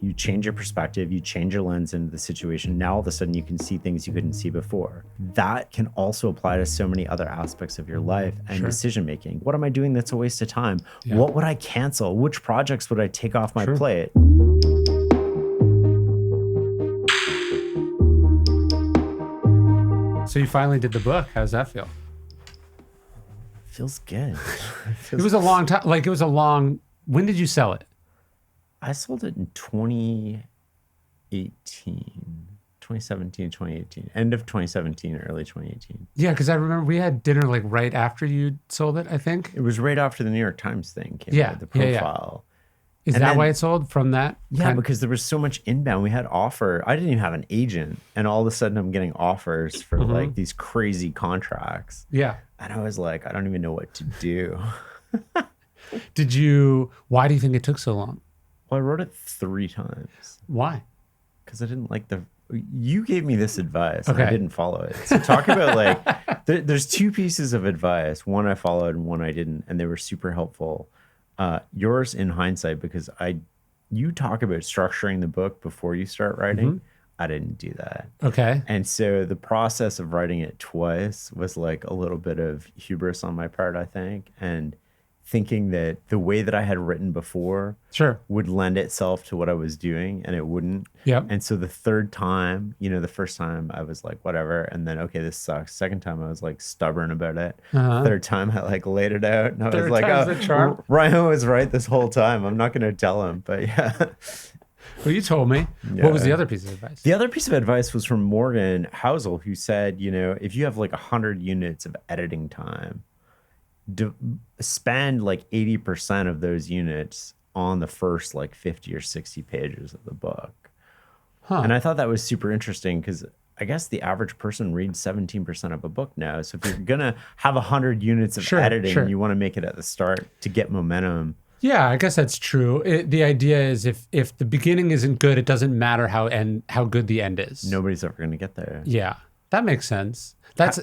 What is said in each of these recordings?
You change your perspective, you change your lens into the situation. Now all of a sudden you can see things you couldn't see before. That can also apply to so many other aspects of your life and decision making. What am I doing that's a waste of time? Yeah. What would I cancel? Which projects would I take off my plate? So you finally did the book. How does that feel? Feels good. It was a long time. Like it was a long. When did you sell it? I sold it in 2017, 2018, end of 2017, early 2018. Yeah, because I remember we had dinner like right after you sold it, I think. It was right after the New York Times thing came out, the profile. Is that why it sold from that? Yeah, because there was so much inbound. We had I didn't even have an agent. And all of a sudden I'm getting offers for like these crazy contracts. Yeah. And I was like, I don't even know what to do. Why do you think it took so long? Well, I wrote it 3 times. Why? Because I didn't like you gave me this advice and I didn't follow it. So talk about like, there's 2 pieces of advice. One I followed and one I didn't. And they were super helpful. Yours in hindsight, because you talk about structuring the book before you start writing. I didn't do that. Okay. And so the process of writing it twice was like a little bit of hubris on my part, I think. And thinking that the way that I had written before would lend itself to what I was doing, and it wouldn't. Yep. And so the 3rd time, the first time I was like, whatever. And then, okay, this sucks. 2nd time I was like stubborn about it. 3rd time I like laid it out. And I was like, oh, Ryan was right this whole time. I'm not going to tell him, but yeah. Well, you told me. Yeah. What was the other piece of advice? The other piece of advice was from Morgan Housel, who said, if you have like 100 units of editing time, spend like 80% of those units on the first like 50 or 60 pages of the book. And I thought that was super interesting because I guess the average person reads 17% of a book now. So if you're going to have 100 units of editing, you want to make it at the start to get momentum. Yeah, I guess that's true. The idea is if the beginning isn't good, it doesn't matter how good the end is. Nobody's ever going to get there. Yeah, that makes sense. That's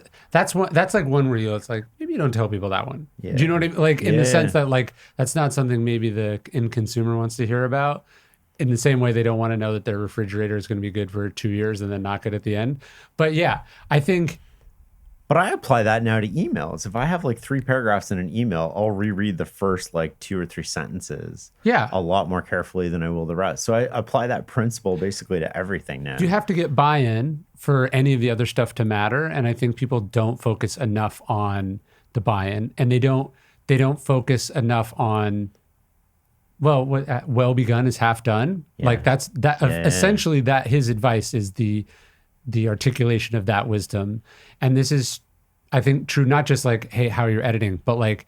like one where it's like, maybe you don't tell people that one. Yeah. Do you know what I mean? Like in the sense that like, that's not something maybe the end consumer wants to hear about, in the same way they don't want to know that their refrigerator is going to be good for 2 years and then not good at the end. But yeah, I think. But I apply that now to emails. If I have like 3 paragraphs in an email, I'll reread the first like 2 or 3 sentences a lot more carefully than I will the rest. So I apply that principle basically to everything now. You have to get buy-in for any of the other stuff to matter. And I think people don't focus enough on the buy-in, and they don't focus enough on, well, what well begun is half done. Yeah. Like essentially that his advice is the articulation of that wisdom. And this is, I think, true, not just like, hey, how are you editing, but like,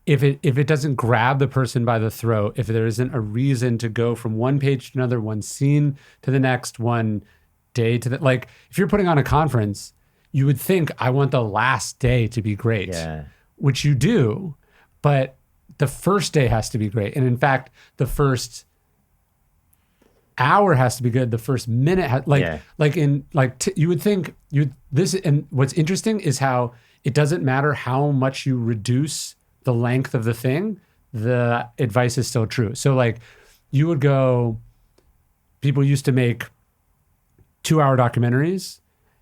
if it doesn't grab the person by the throat, if there isn't a reason to go from one page to another, one scene to the next, one day to the, like, if you're putting on a conference, you would think, I want the last day to be great, which you do, but the first day has to be great. And in fact, the first hour has to be good. The first minute, you would think this. And what's interesting is how it doesn't matter how much you reduce the length of the thing, the advice is still true. So like you would go, people used to make 2-hour documentaries,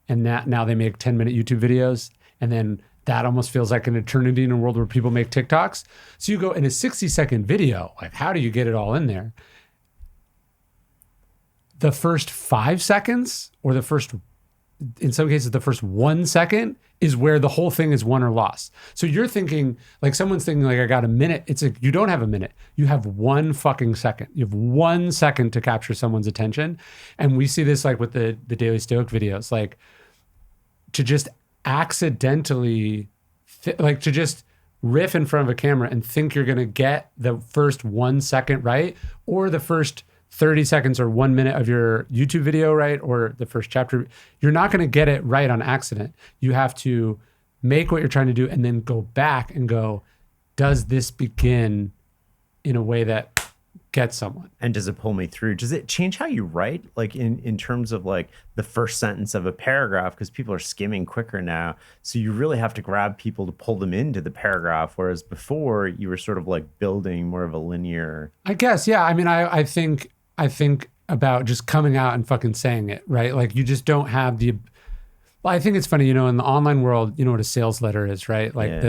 and now they make 10-minute YouTube videos. And then that almost feels like an eternity in a world where people make TikToks. So you go in a 60-second video, like how do you get it all in there? The first 5 seconds, or in some cases, the first 1 second is where the whole thing is won or lost. So you're thinking, like someone's thinking like, I got a minute. It's like, you don't have a minute. You have 1 fucking second. You have 1 second to capture someone's attention. And we see this like with the Daily Stoic videos, like to just accidentally, like to just riff in front of a camera and think you're going to get the first 1 second right, or the first 30 seconds or 1 minute of your YouTube video right, or the first chapter. You're not going to get it right on accident. You have to make what you're trying to do and then go back and go, does this begin in a way that gets someone? And does it pull me through? Does it change how you write? Like in terms of like the first sentence of a paragraph, because people are skimming quicker now. So you really have to grab people to pull them into the paragraph. Whereas before you were sort of like building more of a linear. I guess, yeah. I mean, I think about just coming out and fucking saying it, right? Like you just don't have the. Well, I think it's funny, in the online world, you know what a sales letter is, right? Like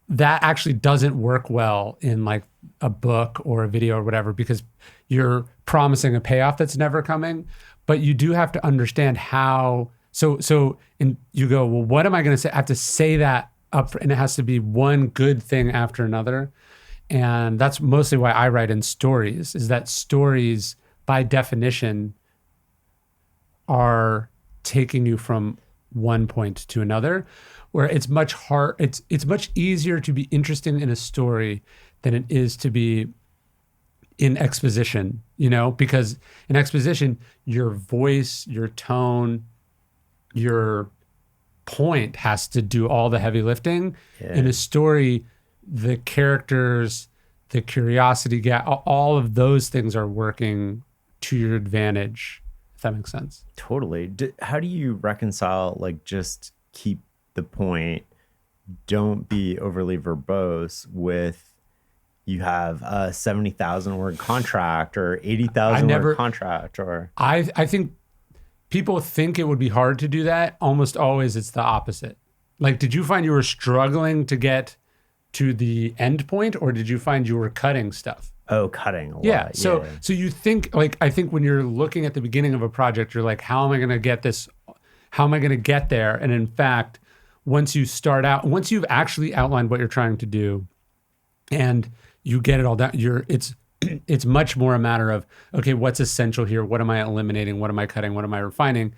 that actually doesn't work well in like a book or a video or whatever, because you're promising a payoff that's never coming. But you do have to understand how. And you go, well, what am I going to say? I have to say that up, and it has to be one good thing after another. And that's mostly why I write in stories, is that stories by definition are taking you from one point to another, where it's much it's much easier to be interested in a story than it is to be in exposition, because in exposition, your voice, your tone, your point has to do all the heavy lifting. Yeah. In a story, the characters, the curiosity gap, all of those things are working to your advantage, if that makes sense. Totally. How do you reconcile, like, just keep the point, don't be overly verbose, with you have a 70,000 word contract or 80,000 word contract? Or I think people think it would be hard to do that. Almost always it's the opposite. Like, did you find you were struggling to get to the end point, or did you find you were cutting stuff? Oh, cutting a lot. Yeah. So you think, like, I think when you're looking at the beginning of a project, you're like, how am I going to get this? How am I going to get there? And in fact, once you start out, once you've actually outlined what you're trying to do and you get it all down, it's much more a matter of, okay, what's essential here? What am I eliminating? What am I cutting? What am I refining?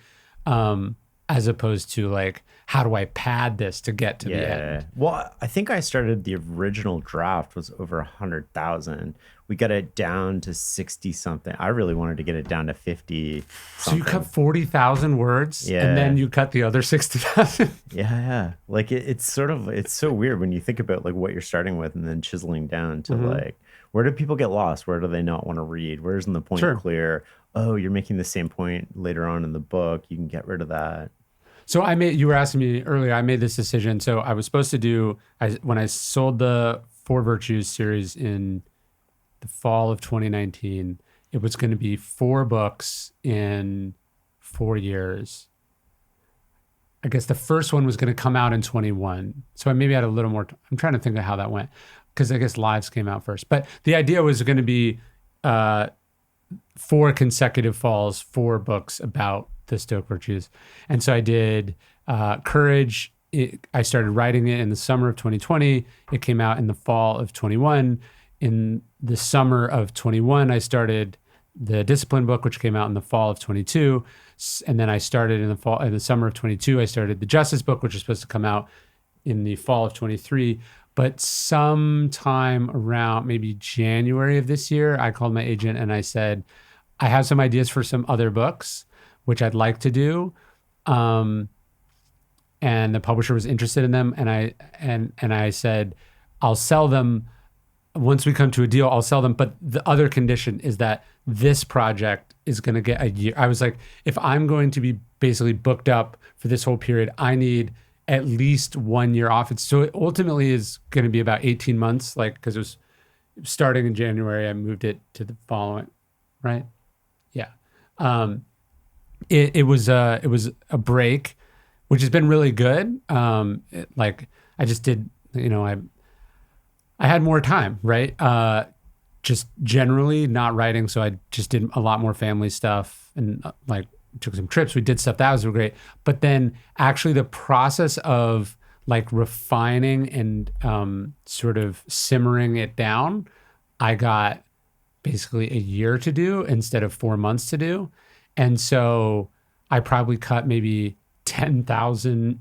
As opposed to like, how do I pad this to get to the end? Well, I think I started, the original draft was over 100,000. We got it down to 60 something. I really wanted to get it down to 50 something. So you cut 40,000 words and then you cut the other 60,000? Yeah. Like it's so weird when you think about like what you're starting with and then chiseling down to like, where do people get lost? Where do they not want to read? Where isn't the point clear? Oh, you're making the same point later on in the book. You can get rid of that. So you were asking me earlier, I made this decision. So I was supposed to when I sold the Four Virtues series in the fall of 2019, it was going to be 4 books in 4 years. I guess the first one was going to come out in 21. So I maybe had a little more, I'm trying to think of how that went, because I guess Lives came out first. But the idea was going to be 4 consecutive falls, 4 books about the Stoic virtues. And so I did Courage. I started writing it in the summer of 2020. It came out in the fall of 21. In the summer of 21, I started the Discipline book, which came out in the fall of 22. And then I started in the summer of 22, I started the Justice book, which was supposed to come out in the fall of 23. But sometime around maybe January of this year, I called my agent and I said, I have some ideas for some other books, which I'd like to do. And the publisher was interested in them. And I said, I'll sell them. Once we come to a deal, I'll sell them. But the other condition is that this project is going to get a year. I was like, if I'm going to be basically booked up for this whole period, I need at least 1 year off. So it ultimately is going to be about 18 months, like, because it was starting in January. I moved it to the following, right? Yeah. It was a break, which has been really good. Like I just did, I had more time, right? Just generally not writing. So I just did a lot more family stuff and like took some trips. We did stuff that was great. But then actually the process of like refining and sort of simmering it down, I got basically a year to do instead of 4 months to do. And so I probably cut maybe 10,000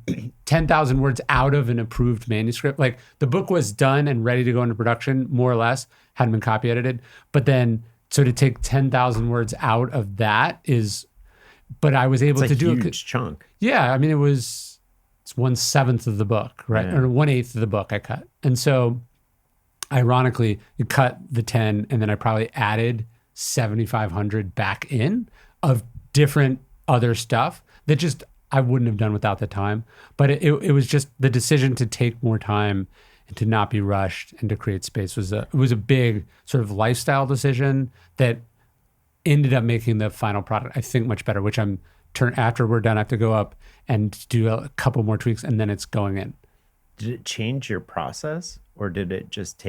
words out of an approved manuscript. Like the book was done and ready to go into production, more or less, hadn't been copy edited. But then, so to take 10,000 words out of that but I was able to do it. It's a huge chunk. Yeah. I mean, it's 1/7 of the book, right? Yeah. Or 1/8 of the book I cut. And so ironically, you cut the 10 and then I probably added 7,500 back in of different other stuff that just I wouldn't have done without the time. But it was just the decision to take more time and to not be rushed and to create space was a big sort of lifestyle decision that ended up making the final product, I think, much better, which after we're done, I have to go up and do a couple more tweaks, and then it's going in. Did it change your process, or did it just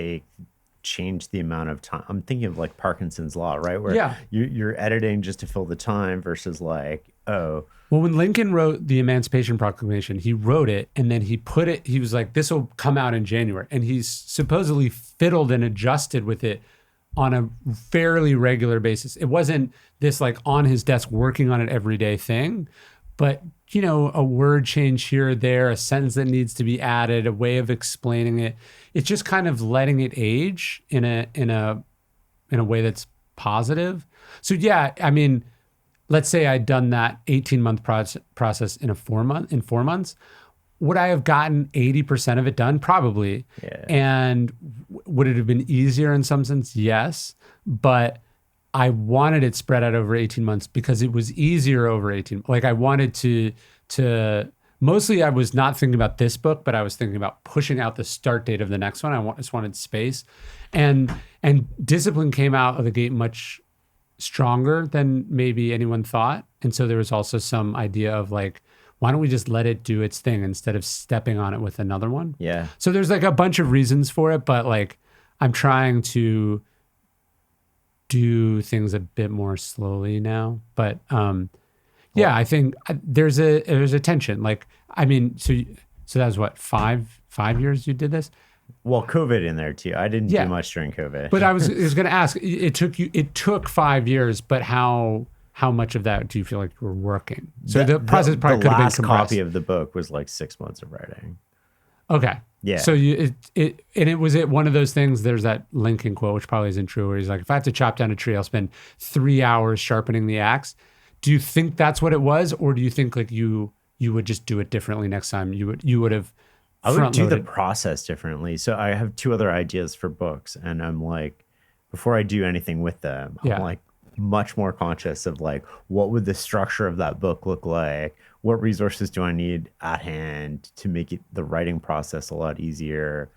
change the amount of time? I'm thinking of like Parkinson's law, right? Where you're editing just to fill the time versus like, well, when Lincoln wrote the Emancipation Proclamation, he wrote it and then he was like, this will come out in January. And he's supposedly fiddled and adjusted with it on a fairly regular basis. It wasn't this like on his desk working on it every day thing, but a word change here or there, a sentence that needs to be added, a way of explaining it. It's just kind of letting it age in a way that's positive. So yeah, I mean, let's say I'd done that 18-month process in 4 months. Would I have gotten 80% of it done? Probably. Yeah. And would it have been easier in some sense? Yes. But I wanted it spread out over 18 months because it was easier over 18. Like I wanted to mostly I was not thinking about this book, but I was thinking about pushing out the start date of the next one. I just wanted space. And Discipline came out of the gate much stronger than maybe anyone thought. And so there was also some idea of like, why don't we just let it do its thing instead of stepping on it with another one? Yeah. So there's like a bunch of reasons for it, but like I'm trying to do things a bit more slowly now. But yeah, I think there's a tension. Like, I mean, so that was what, five years you did this? Well, COVID in there too. I didn't do much during COVID. But I was going to ask, it took 5 years, but how much of that do you feel like you were working? So the process probably could have been compressed. The last copy of the book was like 6 months of writing. Okay. Yeah. So it was one of those things. There's that Lincoln quote, which probably isn't true, where he's like, if I have to chop down a tree, I'll spend 3 hours sharpening the axe. Do you think that's what it was, or do you think like you would just do it differently next time? You would have. I would do the process differently. So I have 2 other ideas for books, and I'm like, before I do anything with them, I'm like much more conscious of like, what would the structure of that book look like? What resources do I need at hand to make the writing process a lot easier?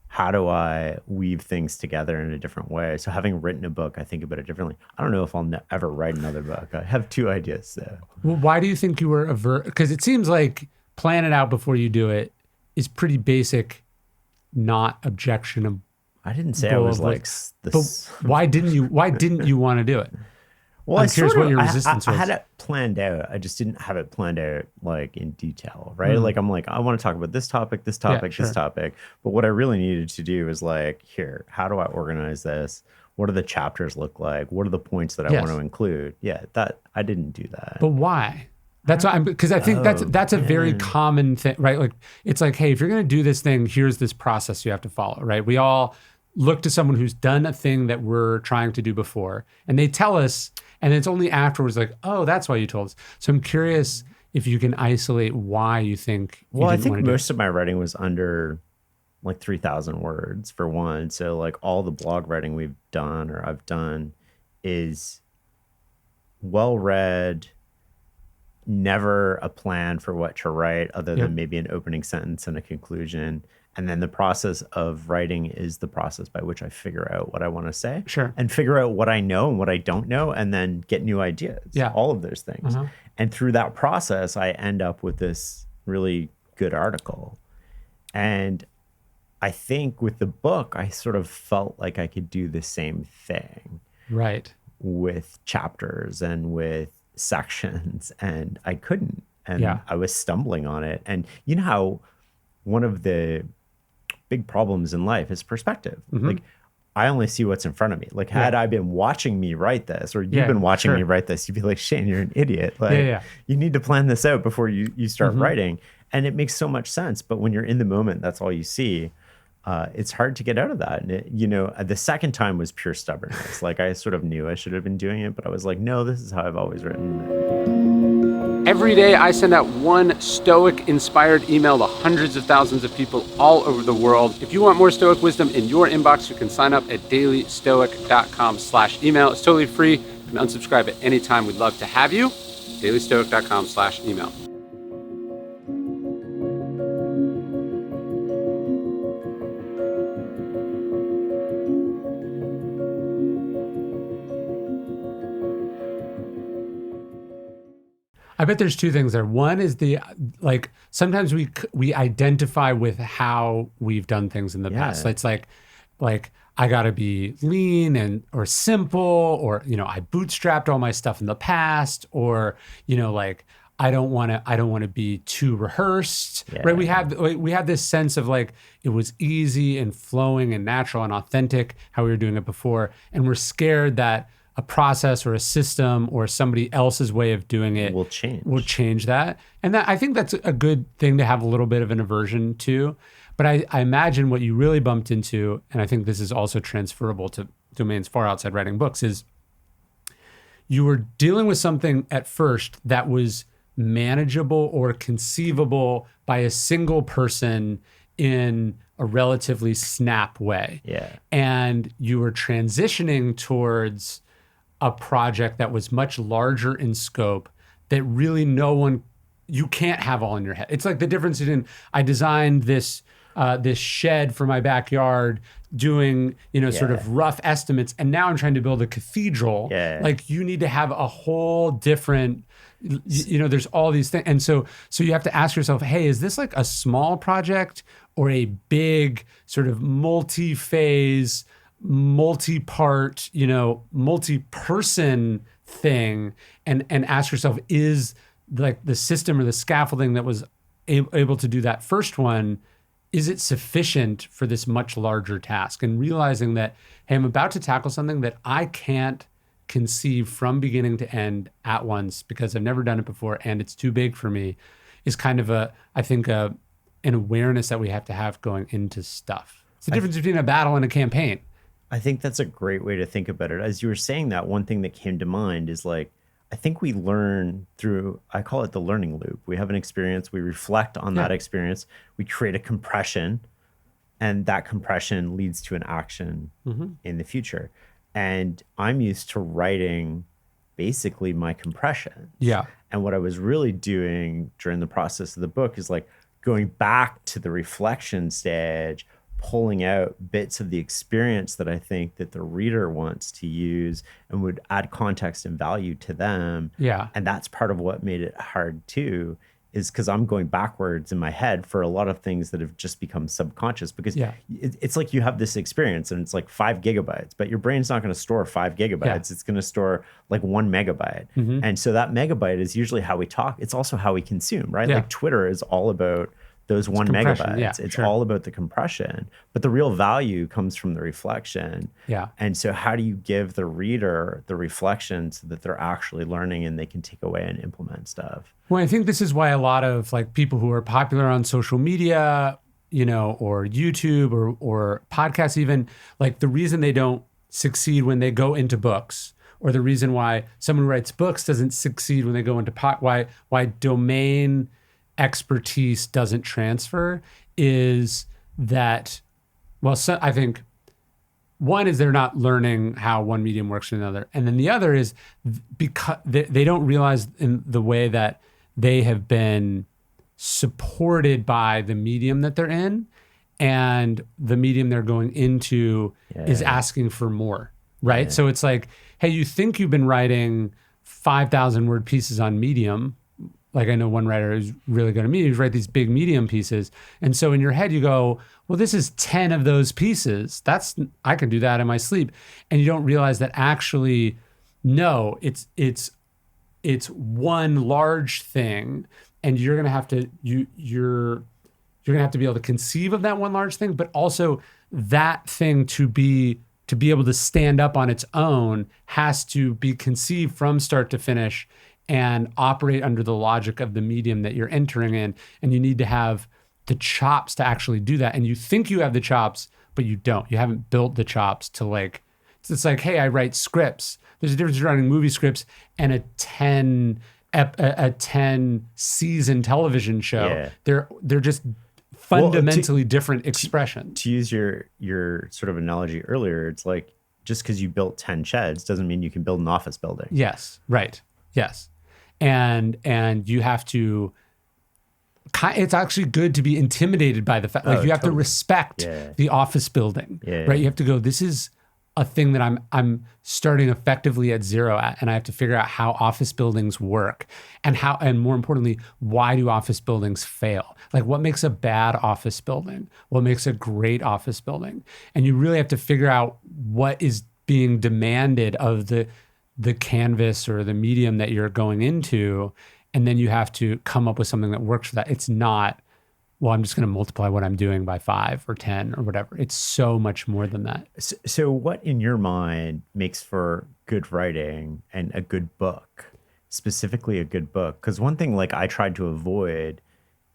How do I weave things together in a different way? So having written a book, I think about it differently. I don't know if I'll ever write another book. I have 2 ideas though. Well, why do you think you were because it seems like plan it out before you do it is pretty basic, not objectionable. I didn't say I was like this. But why didn't you want to do it? Well, I'm curious what your resistance was. I had it planned out. I just didn't have it planned out like in detail, right? Like I'm like, I want to talk about this topic, this topic. But what I really needed to do is like, here, how do I organize this? What do the chapters look like? What are the points that I want to include? Yeah, that I didn't do that. But why? That's why because I think that's a very common thing, right? Like it's like, hey, if you're going to do this thing, here's this process you have to follow, right? We all look to someone who's done a thing that we're trying to do before, and they tell us, and it's only afterwards like, oh, that's why you told us. So I'm curious if you can isolate why you think. Well, I think most of my writing was under like 3,000 words for one. So like all the blog writing we've done or I've done is well read. Never a plan for what to write other than maybe an opening sentence and a conclusion. And then the process of writing is the process by which I figure out what I want to say. Sure. And figure out what I know and what I don't know, and then get new ideas. Yeah. All of those things. And through that process, I end up with this really good article. And I think with the book, I sort of felt like I could do the same thing. Right. With chapters and with sections, and I couldn't, and I was stumbling on it. And you know how one of the big problems in life is perspective. Like I only see what's in front of me. Like had I been watching me write this, or you've been watching me write this, you'd be like, Shane, you're an idiot. Like you need to plan this out before you start writing. And it makes so much sense. But when you're in the moment, that's all you see. It's hard to get out of that. And the second time was pure stubbornness. Like I sort of knew I should have been doing it, but I was like, no, this is how I've always written. Every day I send out one Stoic inspired email to hundreds of thousands of people all over the world. If you want more Stoic wisdom in your inbox, you can sign up at dailystoic.com/email. It's totally free. You can unsubscribe at any time. We'd love to have you. dailystoic.com/email. I bet there's two things there. One is like sometimes we identify with how we've done things in the past. So it's like I got to be lean or simple, or I bootstrapped all my stuff in the past, or like I don't want to be too rehearsed, right? We have this sense of like it was easy and flowing and natural and authentic how we were doing it before, and we're scared that a process or a system or somebody else's way of doing it will change that. And I think that's a good thing to have a little bit of an aversion to. But I imagine what you really bumped into, and I think this is also transferable to domains far outside writing books, is you were dealing with something at first that was manageable or conceivable by a single person in a relatively snap way. Yeah. And you were transitioning towards a project that was much larger in scope that really you can't have all in your head. It's like the difference in I designed this shed for my backyard doing, sort of rough estimates. And now I'm trying to build a cathedral. Yeah. Like you need to have a whole different, there's all these things. And so you have to ask yourself, hey, is this like a small project or a big sort of multi-phase, multi-part, multi-person thing? And ask yourself, is like the system or the scaffolding that was able to do that first one, is it sufficient for this much larger task? And realizing that, hey, I'm about to tackle something that I can't conceive from beginning to end at once because I've never done it before and it's too big for me, is kind of an awareness that we have to have going into stuff. It's the difference between a battle and a campaign. I think that's a great way to think about it. As you were saying that, one thing that came to mind is like, I think we learn through, I call it the learning loop. We have an experience, we reflect on that experience, we create a compression, and that compression leads to an action in the future. And I'm used to writing basically my compression. Yeah. And what I was really doing during the process of the book is like going back to the reflection stage, pulling out bits of the experience that I think that the reader wants to use and would add context and value to them. Yeah. And that's part of what made it hard too, is because I'm going backwards in my head for a lot of things that have just become subconscious, because it's like you have this experience and it's like 5 gigabytes, but your brain's not going to store 5 gigabytes. Yeah. It's going to store like 1 megabyte. And so that megabyte is usually how we talk. It's also how we consume, right? Like Twitter is all about those 1 megabytes. Yeah, it's all about the compression, but the real value comes from the reflection. Yeah. And so how do you give the reader the reflection so that they're actually learning and they can take away and implement stuff? Well, I think this is why a lot of like people who are popular on social media, or YouTube or podcasts, even, like the reason they don't succeed when they go into books, or the reason why someone who writes books doesn't succeed when they go into why domain expertise doesn't transfer, is that, I think one is they're not learning how one medium works with another. And then the other is because they don't realize in the way that they have been supported by the medium that they're in, and the medium they're going into is asking for more, right? So it's like, hey, you think you've been writing 5,000 word pieces on Medium. Like I know one writer who's really good at Medium, who's write these big Medium pieces. And so in your head you go, well, this is 10 of those pieces. I can do that in my sleep. And you don't realize that actually, no, it's one large thing. And you're gonna have to you're gonna have to be able to conceive of that one large thing, but also that thing to be able to stand up on its own has to be conceived from start to finish and operate under the logic of the medium that you're entering in. And you need to have the chops to actually do that. And you think you have the chops, but you don't. You haven't built the chops to like, it's like, hey, I write scripts. There's a difference between writing movie scripts and a 10 season television show. Yeah. They're just fundamentally different expressions. To use your sort of analogy earlier, it's like just because you built 10 sheds doesn't mean you can build an office building. Yes, right. Yes. And you have to, it's actually good to be intimidated by the fact, like you have to respect the office building, right? You have to go, this is a thing that I'm starting effectively at zero at, and I have to figure out how office buildings work and more importantly, why do office buildings fail? Like, what makes a bad office building? What makes a great office building? And you really have to figure out what is being demanded of the canvas or the medium that you're going into, and then you have to come up with something that works for that. It's not, well, I'm just going to multiply what I'm doing by 5 or 10 or whatever. It's so much more than that. So what in your mind makes for good writing and a good book, specifically a good book? Because one thing like I tried to avoid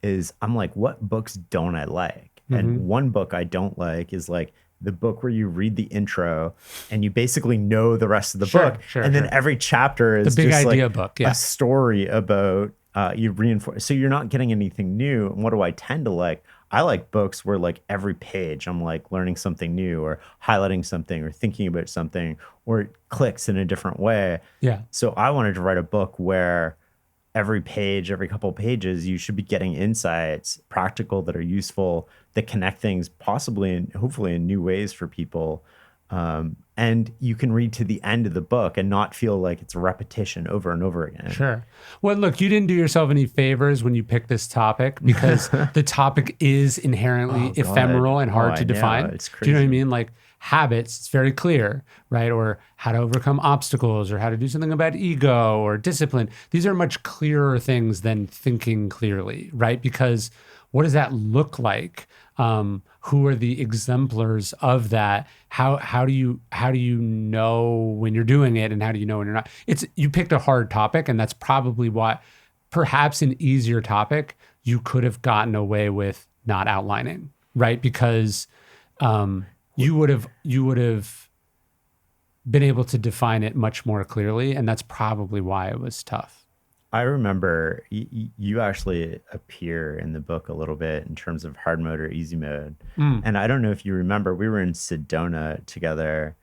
is I'm like, what books don't I like? And one book I don't like is like the book where you read the intro and you basically know the rest of the book. And then every chapter is the big just idea like book, yeah. a story about you reinforce. So you're not getting anything new. And what do I tend to like? I like books where like every page I'm like learning something new or highlighting something or thinking about something, or it clicks in a different way. Yeah. So I wanted to write a book where every page, every couple of pages, you should be getting insights, practical, that are useful, that connect things possibly and hopefully in new ways for people. And you can read to the end of the book and not feel like it's a repetition over and over again. Sure. Well, look, you didn't do yourself any favors when you picked this topic, because the topic is inherently ephemeral and hard to define. It's crazy. Do you know what I mean? Like habits, it's very clear, right? Or how to overcome obstacles, or how to do something about ego or discipline. These are much clearer things than thinking clearly, right? Because what does that look like? Who are the exemplars of that? How do you know when you're doing it, and how do you know when you're not? You picked a hard topic, and that's probably why, perhaps an easier topic, you could have gotten away with not outlining, right? Because you would have been able to define it much more clearly, and that's probably why it was tough. I remember you actually appear in the book a little bit in terms of hard mode or easy mode. And I don't know if you remember, we were in Sedona together,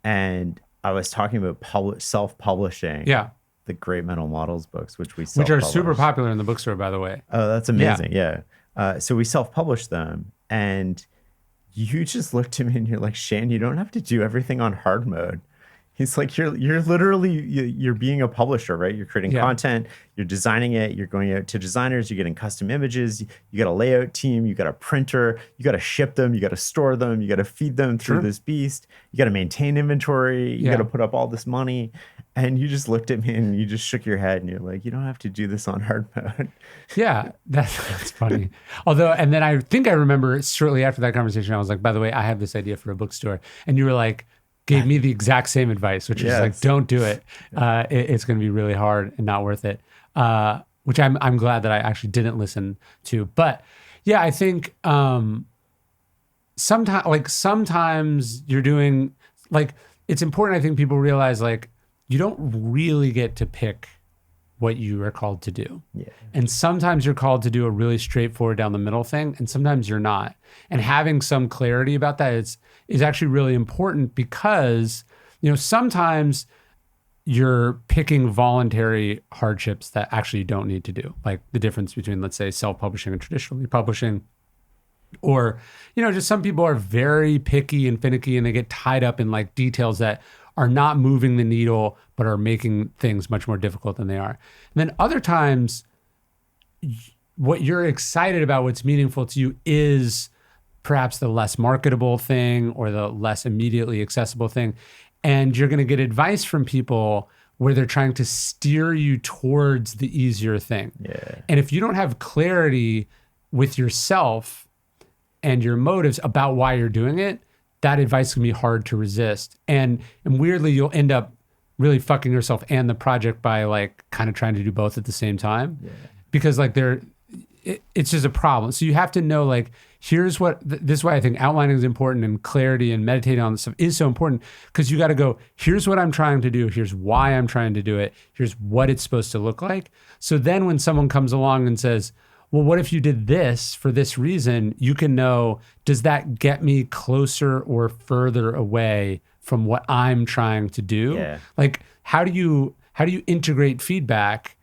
and I was talking about self-publishing. Yeah. The Great Mental Models books, which are super popular in the bookstore, by the way. Oh, that's amazing. Yeah. So we self-published them, and you just looked at me and you're like, Shane, you don't have to do everything on hard mode. He's like, you're literally, you're being a publisher, right? You're creating content, you're designing it, you're going out to designers, you're getting custom images, you got a layout team, you got a printer, you got to ship them, you got to store them, you got to feed them through this beast, you got to maintain inventory, you got to put up all this money. And you just looked at me and you just shook your head and you're like, you don't have to do this on hard mode. Yeah, that's funny. Although, and then I think I remember shortly after that conversation, I was like, by the way, I have this idea for a bookstore. And you were like, gave me the exact same advice, which is like, don't do it. It's going to be really hard and not worth it. Which I'm glad that I actually didn't listen to. But yeah, I think sometimes you're doing, like, it's important. I think people realize, like, you don't really get to pick what you are called to do. Yeah. And sometimes you're called to do a really straightforward down the middle thing, and sometimes you're not. And having some clarity about that is actually really important, because, sometimes you're picking voluntary hardships that actually you don't need to do. Like the difference between, let's say, self-publishing and traditionally publishing. Or, just some people are very picky and finicky, and they get tied up in like details that are not moving the needle, but are making things much more difficult than they are. And then other times, what you're excited about, what's meaningful to you, is perhaps the less marketable thing or the less immediately accessible thing. And you're going to get advice from people where they're trying to steer you towards the easier thing. Yeah. And if you don't have clarity with yourself and your motives about why you're doing it, that advice can be hard to resist. And weirdly, you'll end up really fucking yourself and the project by like kind of trying to do both at the same time. Yeah. Because like it's just a problem. So you have to know, like, this is why I think outlining is important, and clarity and meditating on this stuff is so important, because you got to go, here's what I'm trying to do. Here's why I'm trying to do it. Here's what it's supposed to look like. So then when someone comes along and says, well, what if you did this for this reason? You can know, does that get me closer or further away from what I'm trying to do? Yeah. Like, how do you integrate feedback?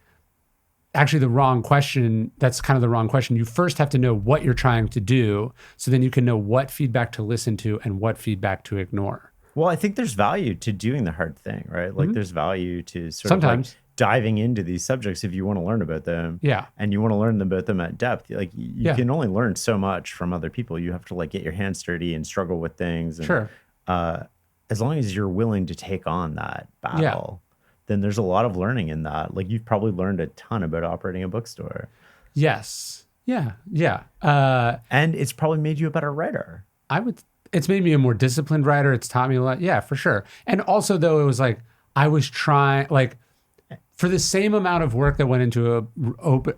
Actually, the wrong question. That's kind of the wrong question. You first have to know what you're trying to do, so then you can know what feedback to listen to and what feedback to ignore. Well, I think there's value to doing the hard thing, right? Like there's value to sort Sometimes. of like diving into these subjects if you want to learn about them. Yeah. And you want to learn about them at depth. Like you Yeah. can only learn so much from other people. You have to like get your hands dirty and struggle with things. And, Sure. As long as you're willing to take on that battle, then there's a lot of learning in that. Like you've probably learned a ton about operating a bookstore. Yes. Yeah. Yeah. And it's probably made you a better writer. It's made me a more disciplined writer. It's taught me a lot. Yeah, for sure. And also though, it was like, I was trying, like for the same amount of work that went into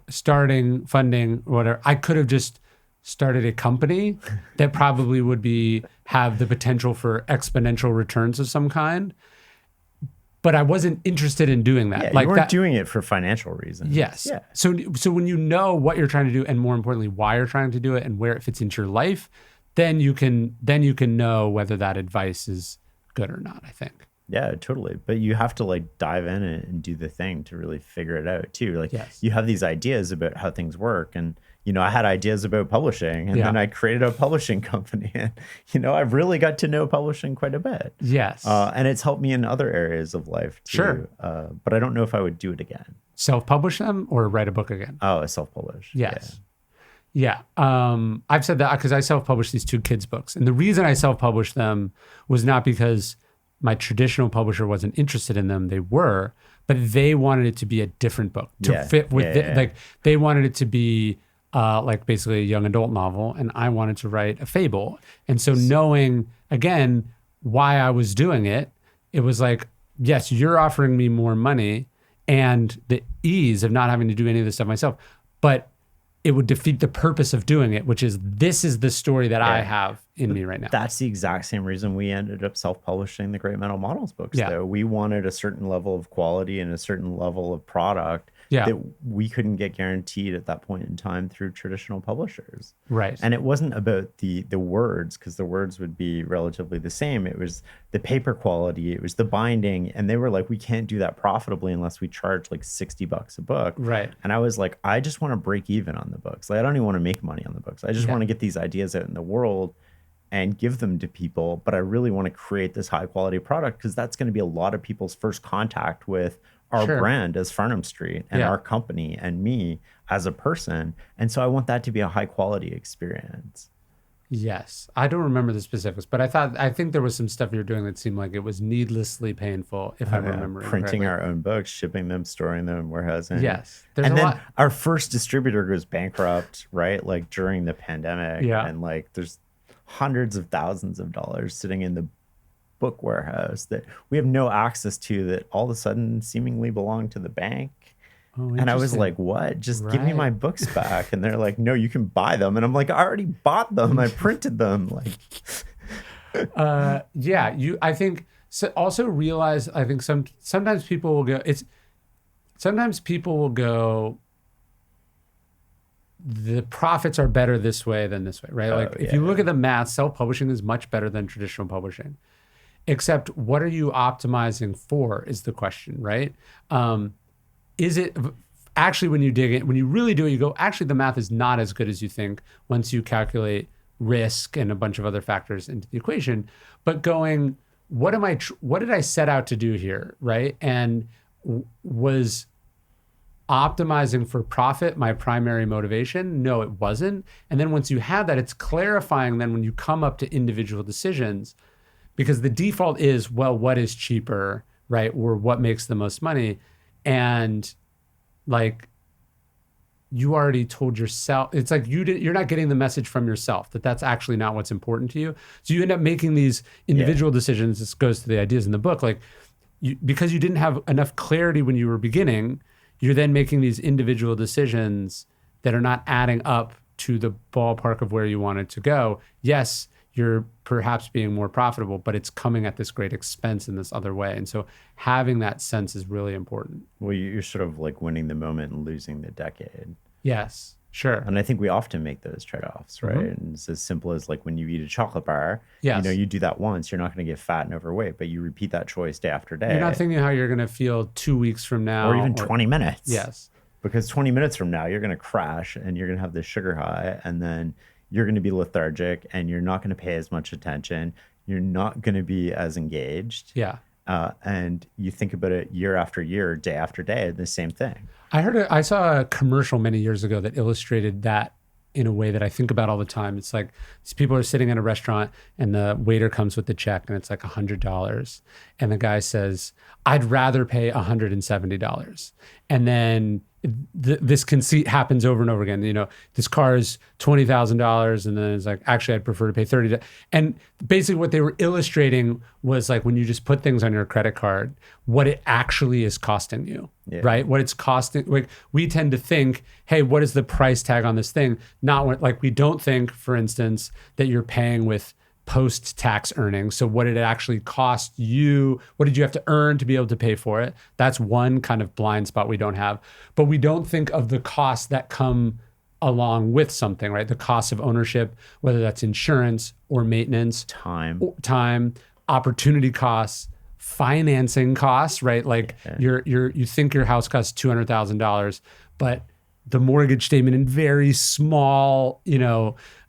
starting, funding, whatever, I could have just started a company that probably would have the potential for exponential returns of some kind. But I wasn't interested in doing that. Yeah, like you weren't doing it for financial reasons. Yes. Yeah. So when you know what you're trying to do, and more importantly, why you're trying to do it and where it fits into your life, then you can know whether that advice is good or not, I think. Yeah, totally. But you have to like dive in and do the thing to really figure it out too. Like you have these ideas about how things work. And, you know, I had ideas about publishing and then I created a publishing company. And, you know, I've really got to know publishing quite a bit. Yes. And it's helped me in other areas of life too. Sure. But I don't know if I would do it again. Self-publish them or write a book again? Oh, self-publish. Yes. Yeah. I've said that because I self-published these 2 kids' books. And the reason I self-published them was not because my traditional publisher wasn't interested in them. They were, but they wanted it to be a different book to fit with like they wanted it to be like basically a young adult novel, and I wanted to write a fable. And so knowing again why I was doing it, it was like, yes, you're offering me more money and the ease of not having to do any of this stuff myself, but it would defeat the purpose of doing it, which is this is the story that I have in me right now. That's the exact same reason we ended up self-publishing the Great Mental Models books. Though we wanted a certain level of quality and a certain level of product that we couldn't get guaranteed at that point in time through traditional publishers. Right. And it wasn't about the words, because the words would be relatively the same. It was the paper quality, it was the binding, and they were like, we can't do that profitably unless we charge like $60 a book. Right. And I was like, I just want to break even on the books. Like I don't even want to make money on the books. I just want to get these ideas out in the world and give them to people. But I really want to create this high quality product because that's going to be a lot of people's first contact with our brand as Farnam Street and our company and me as a person. And so I want that to be a high quality experience. Yes. I don't remember the specifics, but I think there was some stuff you're doing that seemed like it was needlessly painful, if I remember. Printing our own books, shipping them, storing them, warehousing. Yes. And then our first distributor goes bankrupt, right? Like during the pandemic. Yeah. And like there's hundreds of thousands of dollars sitting in the book warehouse that we have no access to that all of a sudden seemingly belong to the bank. Oh, and I was like, what? Just give me my books back. And they're like, no, you can buy them. And I'm like, I already bought them. I printed them. Like, I think so also realize, I think sometimes people will go, the profits are better this way than this way, right? Like if you look at the math, self-publishing is much better than traditional publishing. Except what are you optimizing for is the question, right? Is it actually, when you dig in, when you really do it, you go, actually the math is not as good as you think once you calculate risk and a bunch of other factors into the equation. But going, what did I set out to do here, right? And was optimizing for profit my primary motivation? No, it wasn't. And then once you have that, it's clarifying then when you come up to individual decisions, because the default is, well, what is cheaper, right? Or what makes the most money? And like you already told yourself, it's like you're not getting the message from yourself that that's actually not what's important to you. So you end up making these individual decisions. This goes to the ideas in the book, like because you didn't have enough clarity when you were beginning, you're then making these individual decisions that are not adding up to the ballpark of where you wanted to go. Yes, you're perhaps being more profitable, but it's coming at this great expense in this other way. And so having that sense is really important. Well, you're sort of like winning the moment and losing the decade. Yes, sure. And I think we often make those trade-offs, right? Mm-hmm. And it's as simple as like when you eat a chocolate bar, yes. You do that once, you're not going to get fat and overweight, but you repeat that choice day after day. You're not thinking how you're going to feel 2 weeks from now. Or even 20 minutes. Yes. Because 20 minutes from now, you're going to crash and you're going to have this sugar high, and then you're going to be lethargic and you're not going to pay as much attention. you're not going to be as engaged. Yeah. And you think about it year after year, day after day, the same thing. I saw a commercial many years ago that illustrated that in a way that I think about all the time. It's like these people are sitting in a restaurant and the waiter comes with the check and it's like $100. And the guy says, I'd rather pay $170. And then this conceit happens over and over again. You know, this car is $20,000, and then it's like, actually, I'd prefer to pay $30. And basically, what they were illustrating was like when you just put things on your credit card, what it actually is costing you, right? What it's costing. Like we tend to think, hey, what is the price tag on this thing? Not what, like we don't think, for instance, that you're paying with post-tax earnings. So what did it actually cost you? What did you have to earn to be able to pay for it? That's one kind of blind spot we don't have. But we don't think of the costs that come along with something, right? The cost of ownership, whether that's insurance or maintenance, time, opportunity costs, financing costs, right? Like you think your house costs $200,000, but the mortgage statement in very small,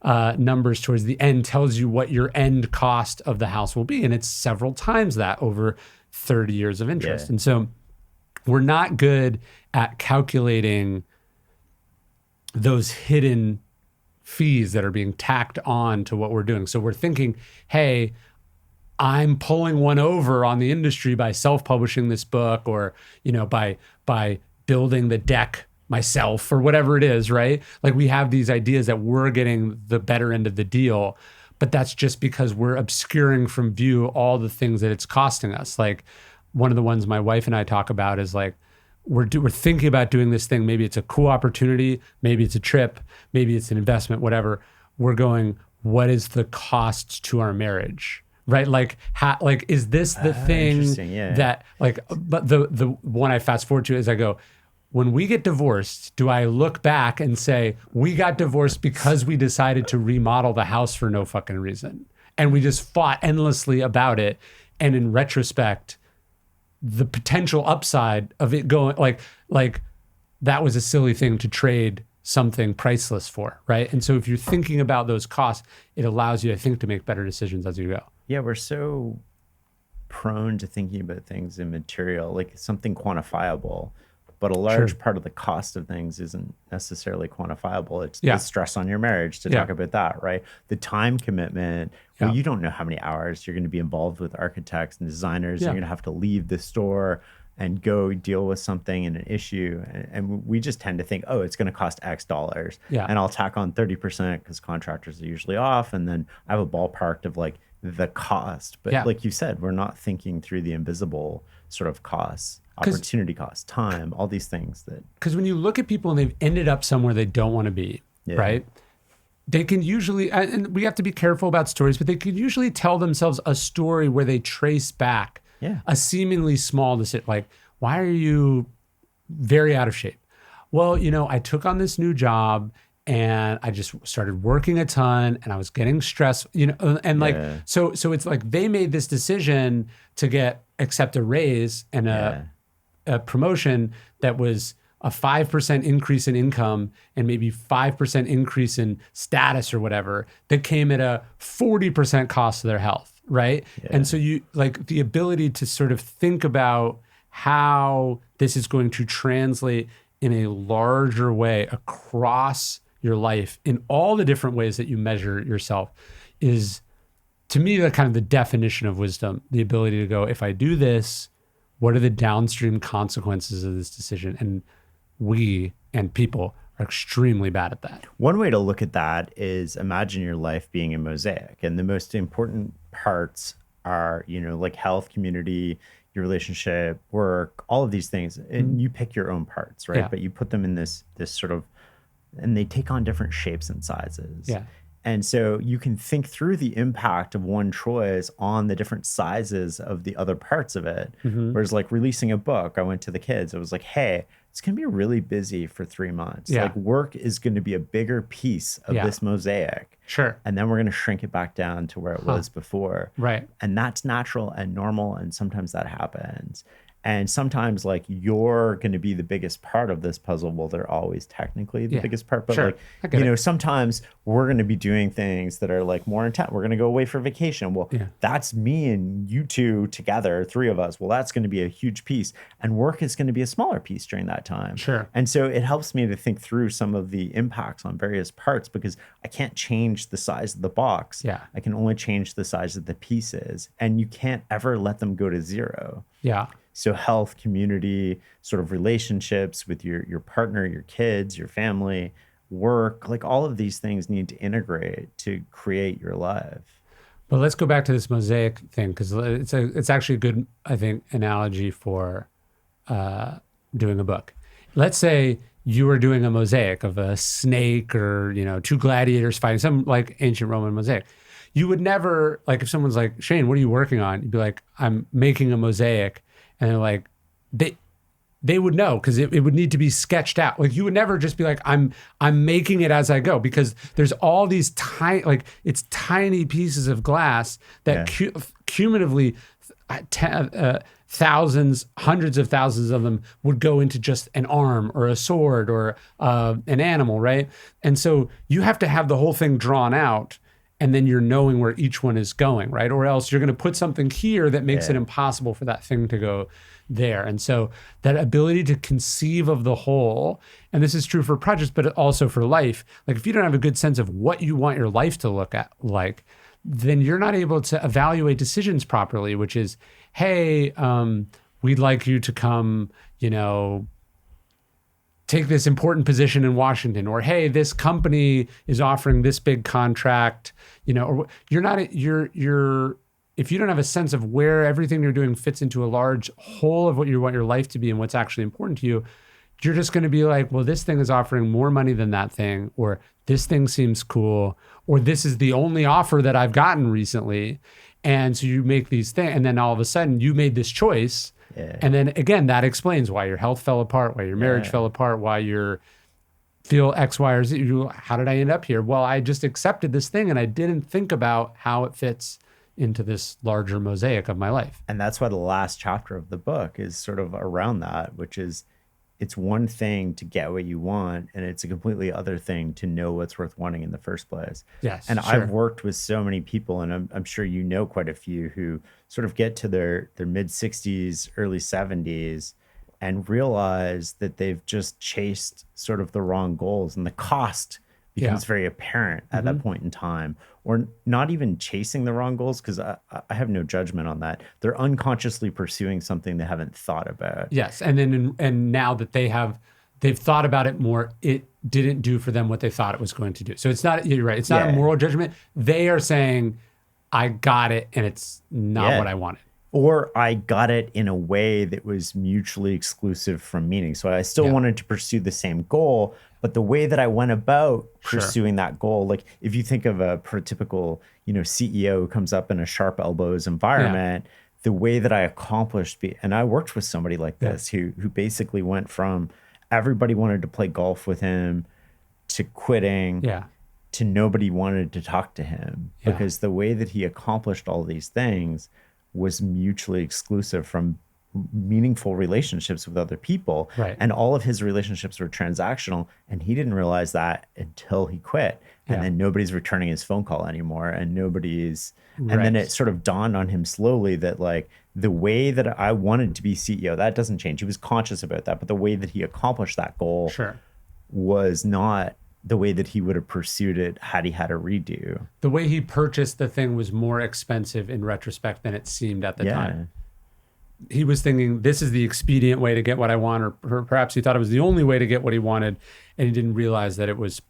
numbers towards the end tells you what your end cost of the house will be. And it's several times that over 30 years of interest. Yeah. And so we're not good at calculating those hidden fees that are being tacked on to what we're doing. So we're thinking, hey, I'm pulling one over on the industry by self-publishing this book, or, by building the deck myself, or whatever it is, right? Like we have these ideas that we're getting the better end of the deal, but that's just because we're obscuring from view all the things that it's costing us. Like one of the ones my wife and I talk about is like, we're thinking about doing this thing. Maybe it's a cool opportunity, maybe it's a trip, maybe it's an investment, whatever. We're going, what is the cost to our marriage? Right? Like, is this the thing that but the one I fast forward to is I go, when we get divorced, do I look back and say, we got divorced because we decided to remodel the house for no fucking reason? And we just fought endlessly about it. And in retrospect, the potential upside of it going, like that was a silly thing to trade something priceless for, right? And so if you're thinking about those costs, it allows you, I think, to make better decisions as you go. Yeah, we're so prone to thinking about things in material, like something quantifiable. But a large part of the cost of things isn't necessarily quantifiable. It's the stress on your marriage, to talk about that, right? The time commitment. Well, you don't know how many hours you're going to be involved with architects and designers. You're going to have to leave the store and go deal with something and an issue. And we just tend to think, oh, it's going to cost X dollars. Yeah. And I'll tack on 30% because contractors are usually off. And then I have a ballpark of like the cost. But like you said, we're not thinking through the invisible sort of costs. Opportunity costs, time, all these things that... Because when you look at people and they've ended up somewhere they don't want to be, right? They can usually, and we have to be careful about stories, but they can usually tell themselves a story where they trace back a seemingly small decision. Like, why are you very out of shape? Well, I took on this new job and I just started working a ton and I was getting stressed, and so it's like they made this decision to accept a raise and a promotion that was a 5% increase in income and maybe 5% increase in status or whatever, that came at a 40% cost to their health, right? Yeah. And so you like the ability to sort of think about how this is going to translate in a larger way across your life in all the different ways that you measure yourself is, to me, the kind of the definition of wisdom, the ability to go, if I do this, what are the downstream consequences of this decision? And we and people are extremely bad at that. One way to look at that is imagine your life being a mosaic. And the most important parts are, like health, community, your relationship, work, all of these things. And you pick your own parts, right? Yeah. But you put them in this sort of, and they take on different shapes and sizes. Yeah. And so you can think through the impact of one choice on the different sizes of the other parts of it. Mm-hmm. Whereas like releasing a book, I went to the kids, it was like, hey, it's going to be really busy for 3 months. Yeah. Like work is going to be a bigger piece of this mosaic. Sure. And then we're going to shrink it back down to where it was before. Right. And that's natural and normal. And sometimes that happens. And sometimes like you're going to be the biggest part of this puzzle. Well, they're always technically the biggest part, but Sure. like, you know, sometimes we're going to be doing things that are like more intense. We're going to go away for vacation. Well, that's me and you two together, three of us. Well, that's going to be a huge piece, and work is going to be a smaller piece during that time. Sure. And so it helps me to think through some of the impacts on various parts, because I can't change the size of the box. Yeah. I can only change the size of the pieces, and you can't ever let them go to zero. Yeah. So health, community, sort of relationships with your partner, your kids, your family, work, like all of these things need to integrate to create your life. But let's go back to this mosaic thing, because it's actually a good, I think, analogy for doing a book. Let's say you were doing a mosaic of a snake or, you know, two gladiators fighting, some like ancient Roman mosaic. You would never, like, if someone's like, Shane, what are you working on? You'd be like, I'm making a mosaic. And they're like, they would know, because it would need to be sketched out. Like, you would never just be like, I'm making it as I go, because there's all these tiny, like, it's tiny pieces of glass that cumulatively thousands, hundreds of thousands of them would go into just an arm or a sword or an animal, right? And so you have to have the whole thing drawn out, and then you're knowing where each one is going, right? Or else you're going to put something here that makes it impossible for that thing to go there. And so that ability to conceive of the whole, and this is true for projects, but also for life. Like, if you don't have a good sense of what you want your life to look at like, then you're not able to evaluate decisions properly, which is, hey, we'd like you to come, you know, take this important position in Washington, or, hey, this company is offering this big contract, you know, or if you don't have a sense of where everything you're doing fits into a large whole of what you want your life to be and what's actually important to you, you're just going to be like, well, this thing is offering more money than that thing, or this thing seems cool, or this is the only offer that I've gotten recently. And so you make these things, and then all of a sudden you made this choice. And then again, that explains why your health fell apart, why your marriage fell apart, why you feel X, Y, or Z. How did I end up here? Well, I just accepted this thing and I didn't think about how it fits into this larger mosaic of my life. And that's why the last chapter of the book is sort of around that, which is, it's one thing to get what you want, and it's a completely other thing to know what's worth wanting in the first place. Yes, and sure. I've worked with so many people, and I'm sure you know quite a few, who sort of get to their mid 60s, early 70s, and realize that they've just chased sort of the wrong goals, and the cost becomes very apparent at that point in time. Or not even chasing the wrong goals, because I have no judgment on that. They're unconsciously pursuing something they haven't thought about. Yes, and then and now that they've thought about it more, it didn't do for them what they thought it was going to do. So it's not, you're right, it's not a moral judgment. They are saying, I got it, and it's not what I wanted. Or I got it in a way that was mutually exclusive from meaning. So I still wanted to pursue the same goal, but the way that I went about pursuing that goal, like if you think of a prototypical, you know, CEO who comes up in a sharp elbows environment, the way that I accomplished, and I worked with somebody like this who basically went from everybody wanted to play golf with him to quitting to nobody wanted to talk to him, because the way that he accomplished all these things was mutually exclusive from meaningful relationships with other people. Right. And all of his relationships were transactional, and he didn't realize that until he quit. And then nobody's returning his phone call anymore, and nobody's, and then it sort of dawned on him slowly that, like, the way that I wanted to be CEO, that doesn't change. He was conscious about that, but the way that he accomplished that goal was not the way that he would have pursued it had he had a redo. The way he purchased the thing was more expensive in retrospect than it seemed at the time. He was thinking, this is the expedient way to get what I want, or perhaps he thought it was the only way to get what he wanted, and he didn't realize that it was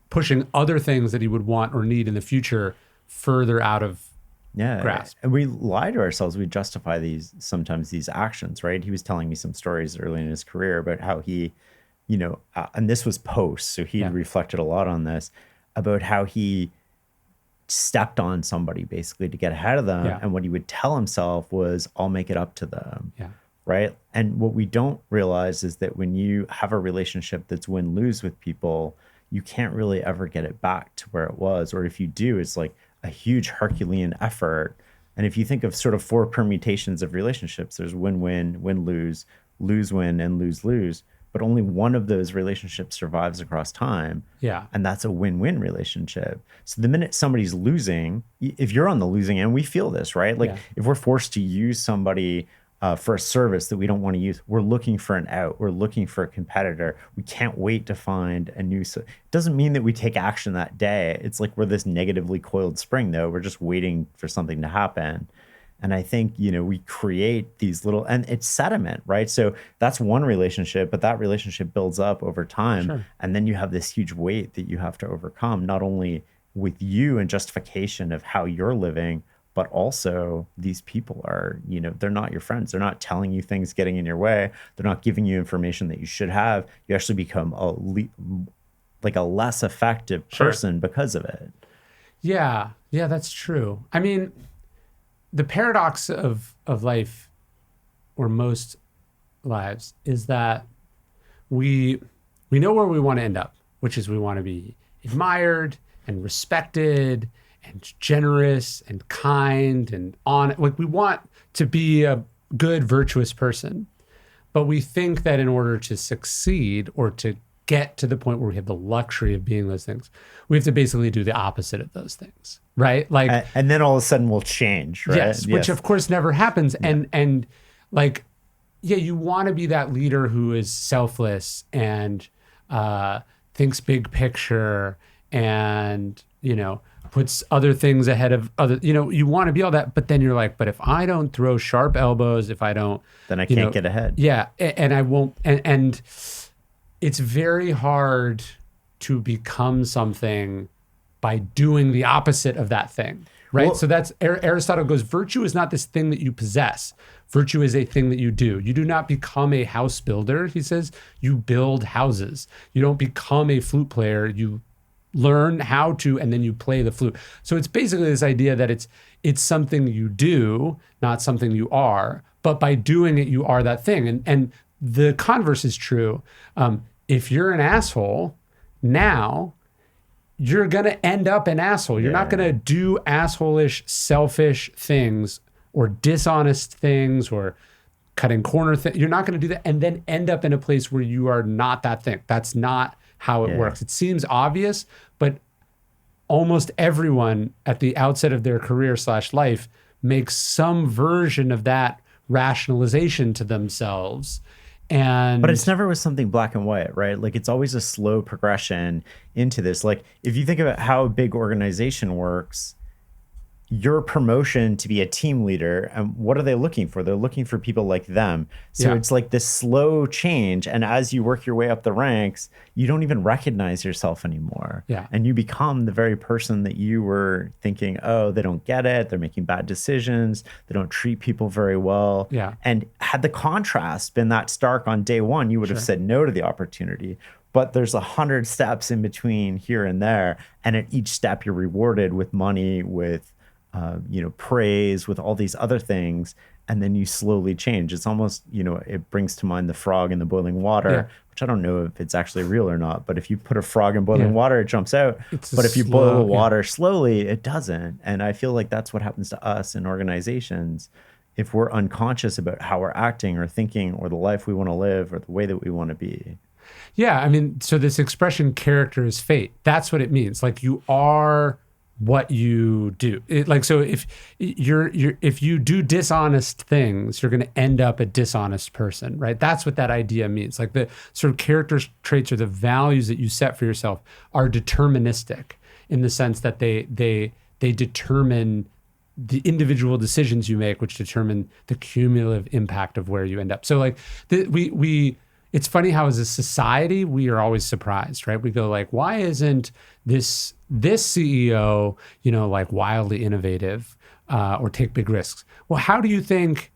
pushing other things that he would want or need in the future further out of grasp. And we lie to ourselves. We justify sometimes these actions, right? He was telling me some stories early in his career about how he, you know, and this was post, so he reflected a lot on this, about how he stepped on somebody basically to get ahead of them. And what he would tell himself was, I'll make it up to them. Right. And what we don't realize is that when you have a relationship that's win-lose with people, you can't really ever get it back to where it was. Or if you do, it's like a huge Herculean effort And if you think of sort of 4 permutations of relationships, there's win-win, win-lose, lose-win, and lose-lose. But only one of those relationships survives across time. Yeah. And that's a win-win relationship. So the minute somebody's losing, if you're on the losing end, we feel this, right? Like if we're forced to use somebody for a service that we don't want to use, we're looking for an out. We're looking for a competitor. We can't wait to find a new. It doesn't mean that we take action that day. It's like we're this negatively coiled spring, though. We're just waiting for something to happen. And I think, we create these little, and it's sediment, right? So that's one relationship, but that relationship builds up over time. Sure. And then you have this huge weight that you have to overcome, not only with you and justification of how you're living, but also these people are, they're not your friends. They're not telling you things getting in your way. They're not giving you information that you should have. You actually become a less effective person because of it. Yeah, that's true. I mean, the paradox of life, or most lives, is that we know where we want to end up, which is we want to be admired and respected and generous and kind and like we want to be a good, virtuous person. But we think that in order to succeed or to get to the point where we have the luxury of being those things, we have to basically do the opposite of those things, right? Like, and then all of a sudden we'll change, right? Yes, which of course never happens. Yeah. And like, you want to be that leader who is selfless and thinks big picture and, puts other things ahead of other, you want to be all that, but then you're like, but if I don't throw sharp elbows, if I don't, then I can't get ahead. Yeah. And I won't, and it's very hard to become something by doing the opposite of that thing, right? Well, so that's, Aristotle goes, virtue is not this thing that you possess. Virtue is a thing that you do. You do not become a house builder, he says. You build houses. You don't become a flute player. You learn how to, and then you play the flute. So it's basically this idea that it's something you do, not something you are. But by doing it, you are that thing. And the converse is true. If you're an asshole, now you're going to end up an asshole. You're not going to do asshole-ish, selfish things or dishonest things or cutting corner things. You're not going to do that and then end up in a place where you are not that thing. That's not how it works. It seems obvious, but almost everyone at the outset of their career / life makes some version of that rationalization to themselves. But it's never with something black and white, right? Like it's always a slow progression into this. Like if you think about how a big organization works, your promotion to be a team leader, and what are they looking for? They're looking for people like them. So it's like this slow change. And as you work your way up the ranks, you don't even recognize yourself anymore. Yeah. And you become the very person that you were thinking, oh, they don't get it. They're making bad decisions. They don't treat people very well. Yeah. And had the contrast been that stark on day one, you would have said no to the opportunity. But there's 100 steps in between here and there. And at each step, you're rewarded with money, with praise, with all these other things, and then you slowly change. It's almost, it brings to mind the frog in the boiling water, which I don't know if it's actually real or not, but if you put a frog in boiling water, it jumps out. But if you boil the water slowly, it doesn't. And I feel like that's what happens to us in organizations. If we're unconscious about how we're acting or thinking or the life we want to live or the way that we want to be. Yeah, I mean, so this expression, character is fate, that's what it means. Like you are what you do. So if you do dishonest things, you're going to end up a dishonest person, right? That's what that idea means. Like the sort of character traits or the values that you set for yourself are deterministic in the sense that they determine the individual decisions you make, which determine the cumulative impact of where you end up. So like it's funny how as a society, we are always surprised, right? We go like, why isn't this CEO, like wildly innovative or take big risks? Well, how do you think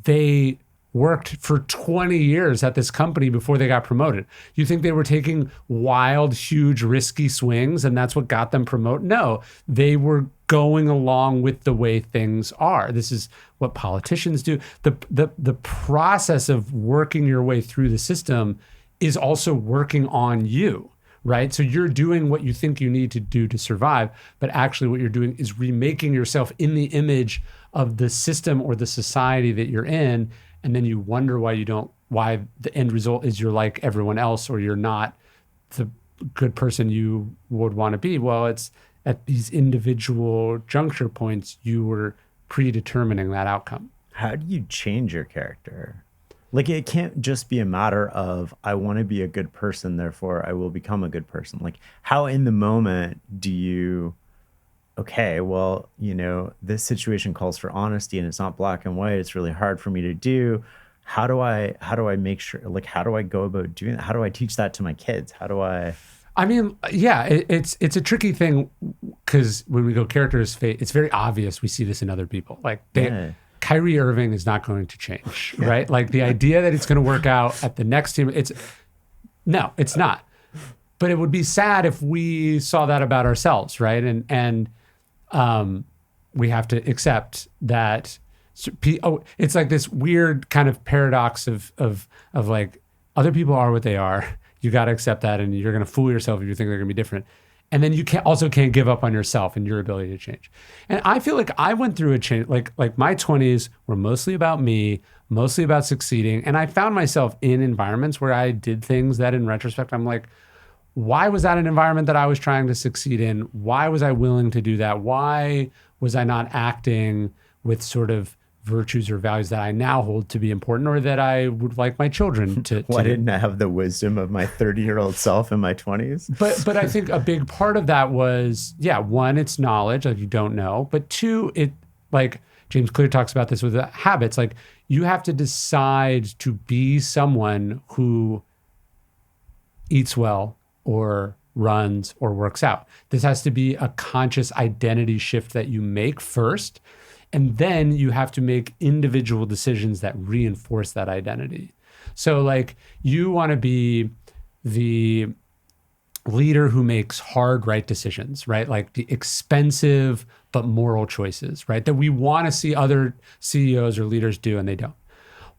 they worked for 20 years at this company before they got promoted? You think they were taking wild, huge, risky swings and that's what got them promoted? No, they were going along with the way things are. This is what politicians do. The process of working your way through the system is also working on you, right? So you're doing what you think you need to do to survive, but actually what you're doing is remaking yourself in the image of the system or the society that you're in. And then you wonder why the end result is you're like everyone else, or you're not the good person you would want to be. Well, it's at these individual juncture points, you were predetermining that outcome. How do you change your character? Like, it can't just be a matter of, I want to be a good person, therefore I will become a good person. Like, how in the moment do you, okay, well, this situation calls for honesty and it's not black and white. It's really hard for me to do. How do I make sure, like, how do I go about doing that? How do I teach that to my kids? I mean, yeah, it's a tricky thing, because when we go characters fate, it's very obvious we see this in other people. Like, Kyrie Irving is not going to change, right? Like, the idea that it's going to work out at the next team, it's not. But it would be sad if we saw that about ourselves, right? And we have to accept that. It's like this weird kind of paradox of like, other people are what they are. You got to accept that, and you're going to fool yourself if you think they're going to be different. And then you can't give up on yourself and your ability to change. And I feel like I went through a change, like my 20s were mostly about me, mostly about succeeding. And I found myself in environments where I did things that in retrospect, I'm like, why was that an environment that I was trying to succeed in? Why was I willing to do that? Why was I not acting with sort of virtues or values that I now hold to be important, or that I would like my children to Why didn't I have the wisdom of my 30-year-old self in my 20s? But I think a big part of that was, one, it's knowledge, like you don't know. But two, it, like James Clear talks about this with the habits, like you have to decide to be someone who eats well or runs or works out. This has to be a conscious identity shift that you make first. And then you have to make individual decisions that reinforce that identity. So like, you want to be the leader who makes hard, right decisions, right? Like the expensive but moral choices, right? That we want to see other CEOs or leaders do and they don't.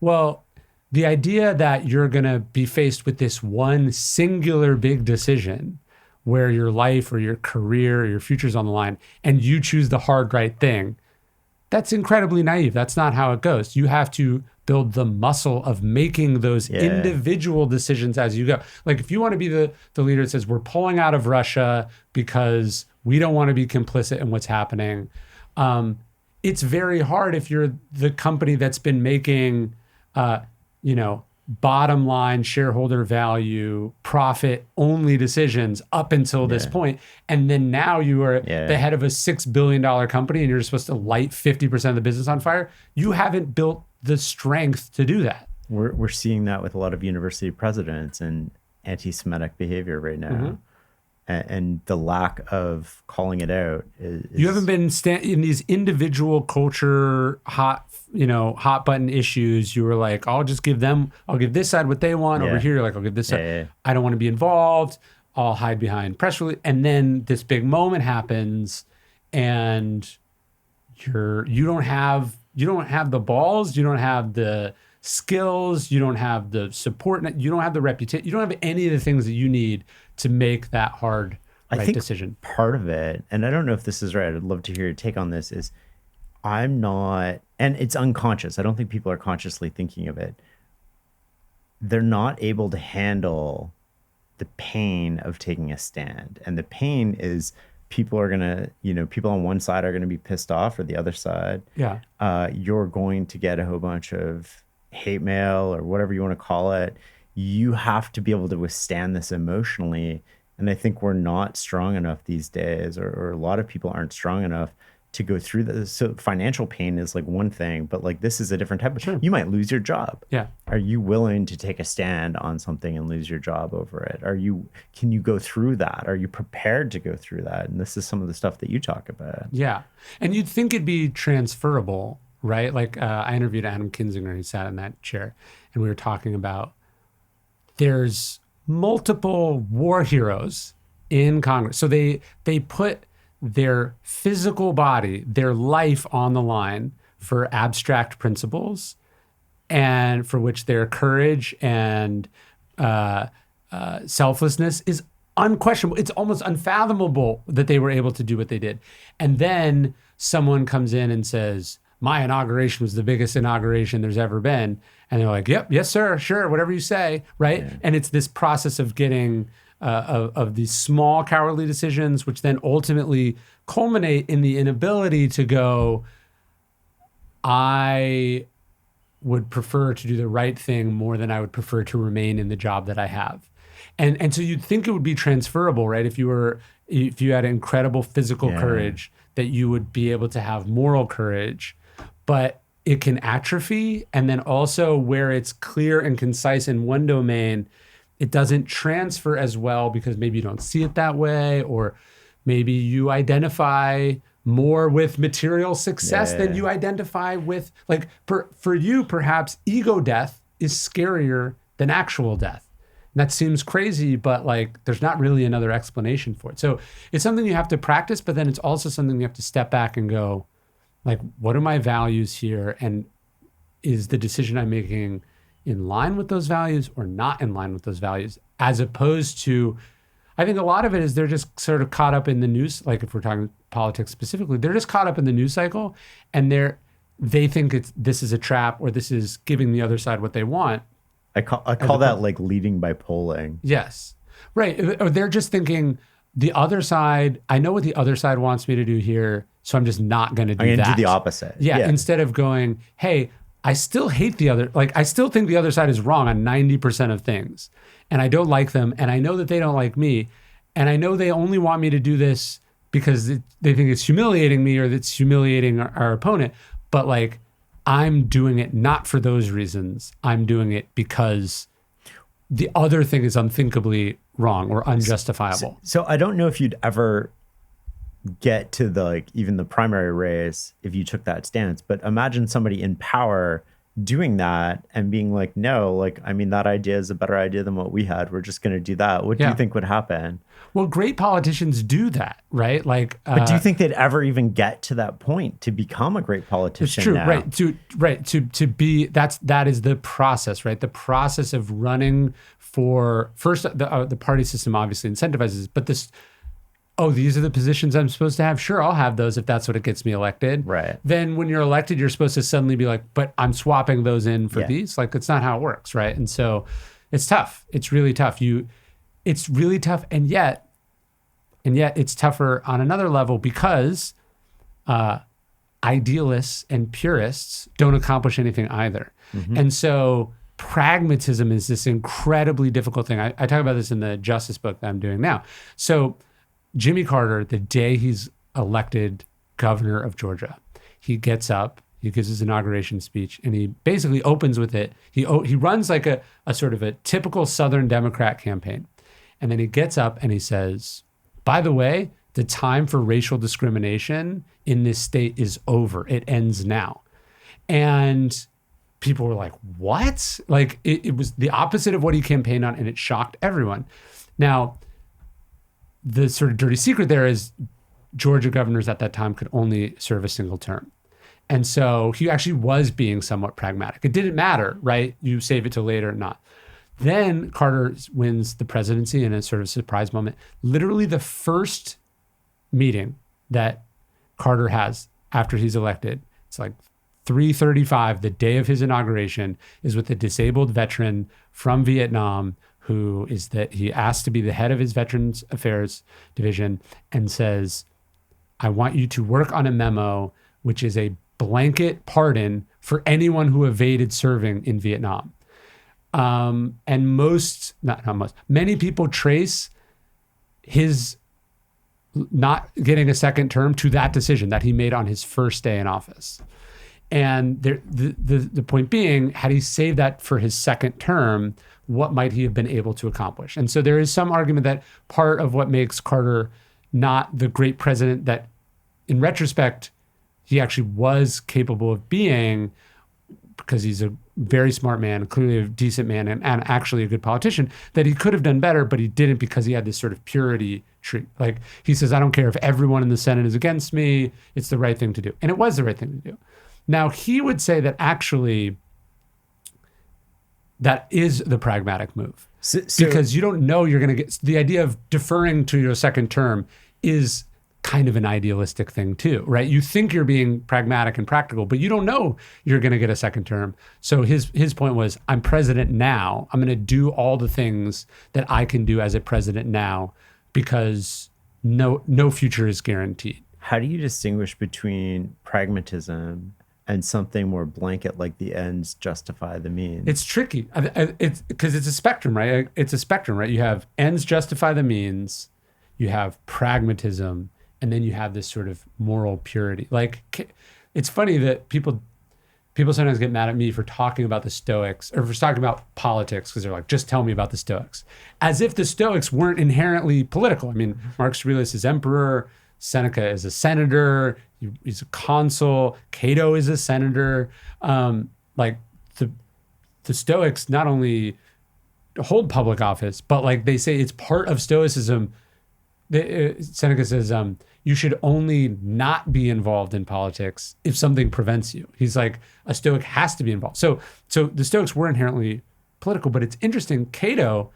Well, the idea that you're going to be faced with this one singular big decision where your life or your career or your future's on the line and you choose the hard, right thing, that's incredibly naive. That's not how it goes. You have to build the muscle of making those individual decisions as you go. Like if you want to be the leader that says, we're pulling out of Russia because we don't want to be complicit in what's happening. It's very hard if you're the company that's been making, bottom line shareholder value, profit only decisions up until this point. And then now you are the head of a $6 billion company and you're supposed to light 50% of the business on fire. You haven't built the strength to do that. We're seeing that with a lot of university presidents and anti-Semitic behavior right now. Mm-hmm. And the lack of calling it out is... You haven't been in these individual culture hot button issues. You were like, I'll give this side what they want. Over here, you're like, I'll give this side. I don't want to be involved. I'll hide behind press release. And then this big moment happens and you don't have the balls, you don't have the skills, you don't have the support, you don't have the reputation, you don't have any of the things that you need to make that hard decision. Part of it, and I don't know if this is right, I'd love to hear your take on this, is I'm not, and it's unconscious, I don't think people are consciously thinking of it, they're not able to handle the pain of taking a stand. And the pain is people are going to, people on one side are going to be pissed off, or the other side. You're going to get a whole bunch of hate mail or whatever you want to call it. You have to be able to withstand this emotionally. And I think we're not strong enough these days, or a lot of people aren't strong enough to go through this. So financial pain is like one thing, but like this is a different type of, you might lose your job. Are you willing to take a stand on something and lose your job over it? Can you go through that? Are you prepared to go through that? And this is some of the stuff that you talk about. Yeah. And you'd think it'd be transferable, right? Like I interviewed Adam Kinzinger, who sat in that chair, and we were talking about there's multiple war heroes in Congress. So they put their physical body, their life on the line for abstract principles, and for which their courage and selflessness is unquestionable. It's almost unfathomable that they were able to do what they did. And then someone comes in and says, my inauguration was the biggest inauguration there's ever been. And they're like, yep, yes, sir, sure, whatever you say, right? Yeah. And it's this process of getting of these small cowardly decisions, which then ultimately culminate in the inability to go, I would prefer to do the right thing more than I would prefer to remain in the job that I have. And so you'd think it would be transferable, right? If you had incredible physical courage, that you would be able to have moral courage, but it can atrophy. And then also where it's clear and concise in one domain, it doesn't transfer as well because maybe you don't see it that way, or maybe you identify more with material success than you identify with, like, for you, perhaps ego death is scarier than actual death. And that seems crazy, but like there's not really another explanation for it. So it's something you have to practice, but then it's also something you have to step back and go, like, what are my values here? And is the decision I'm making in line with those values or not in line with those values? As opposed to, I think a lot of it is they're just sort of caught up in the news. Like if we're talking politics specifically, they're just caught up in the news cycle, and they think this is a trap, or this is giving the other side what they want. I call that like leading by polling. Yes. Right. Or they're just thinking the other side, I know what the other side wants me to do here, so I'm just not going to do that. I'm going to do the opposite. Yeah. Instead of going, hey, I still hate the other, like I still think the other side is wrong on 90% of things. And I don't like them. And I know that they don't like me. And I know they only want me to do this because they think it's humiliating me, or that's humiliating our opponent. But like, I'm doing it not for those reasons. I'm doing it because the other thing is unthinkably wrong or unjustifiable. So I don't know if you'd ever get to the, like, even the primary race if you took that stance, but imagine somebody in power doing that and being like, no, like, I mean, that idea is a better idea than what we had. We're just going to do that. What do you think would happen? Well, great politicians do that, right? Like, but do you think they'd ever even get to that point to become a great politician? It's true, now? right? To be that is the process, right? The process of running for first the party system obviously incentivizes, but this. Oh, these are the positions I'm supposed to have. Sure, I'll have those if that's what it gets me elected. Right. Then when you're elected, you're supposed to suddenly be like, but I'm swapping those in for these. Like, it's not how it works, right? And so it's tough. It's really tough. It's really tough. And yet it's tougher on another level because idealists and purists don't accomplish anything either. Mm-hmm. And so pragmatism is this incredibly difficult thing. I talk about this in the Justice book that I'm doing now. So Jimmy Carter, the day he's elected governor of Georgia, he gets up, he gives his inauguration speech, and he basically opens with it. He runs like a sort of a typical Southern Democrat campaign. And then he gets up and he says, by the way, the time for racial discrimination in this state is over. It ends now. And people were like, what? Like, it was the opposite of what he campaigned on, and it shocked everyone. Now, the sort of dirty secret there is Georgia governors at that time could only serve a single term. And so he actually was being somewhat pragmatic. It didn't matter, right? You save it till later or not. Then Carter wins the presidency in a sort of surprise moment. Literally the first meeting that Carter has after he's elected, it's like 3:35, the day of his inauguration, is with a disabled veteran from Vietnam he asked to be the head of his Veterans Affairs Division, and says, I want you to work on a memo, which is a blanket pardon for anyone who evaded serving in Vietnam. And many people trace his not getting a second term to that decision that he made on his first day in office. And the point being, had he saved that for his second term, what might he have been able to accomplish? And so there is some argument that part of what makes Carter not the great president that, in retrospect, he actually was capable of being, because he's a very smart man, clearly a decent man, and actually a good politician, that he could have done better, but he didn't because he had this sort of purity treat. Like, he says, I don't care if everyone in the Senate is against me, it's the right thing to do. And it was the right thing to do. Now, he would say that actually that is the pragmatic move. So, because you don't know you're going to get, the idea of deferring to your second term is kind of an idealistic thing too, right? You think you're being pragmatic and practical, but you don't know you're going to get a second term. So his point was, I'm president now. I'm going to do all the things that I can do as a president now because no future is guaranteed. how do you distinguish between pragmatism and something more blanket like the ends justify the means? It's tricky. It's because it's a spectrum, right? It's a spectrum, right? You have ends justify the means, you have pragmatism, and then you have this sort of moral purity. Like, it's funny that people sometimes get mad at me for talking about the Stoics or for talking about politics because they're like, just tell me about the Stoics. As if the Stoics weren't inherently political. I mean, Marcus Aurelius is emperor, Seneca is a senator, he's a consul, Cato is a senator. Like the Stoics not only hold public office, but like they say it's part of Stoicism. Seneca says, you should only not be involved in politics if something prevents you. He's like, a Stoic has to be involved. So the Stoics were inherently political, but it's interesting. Cato,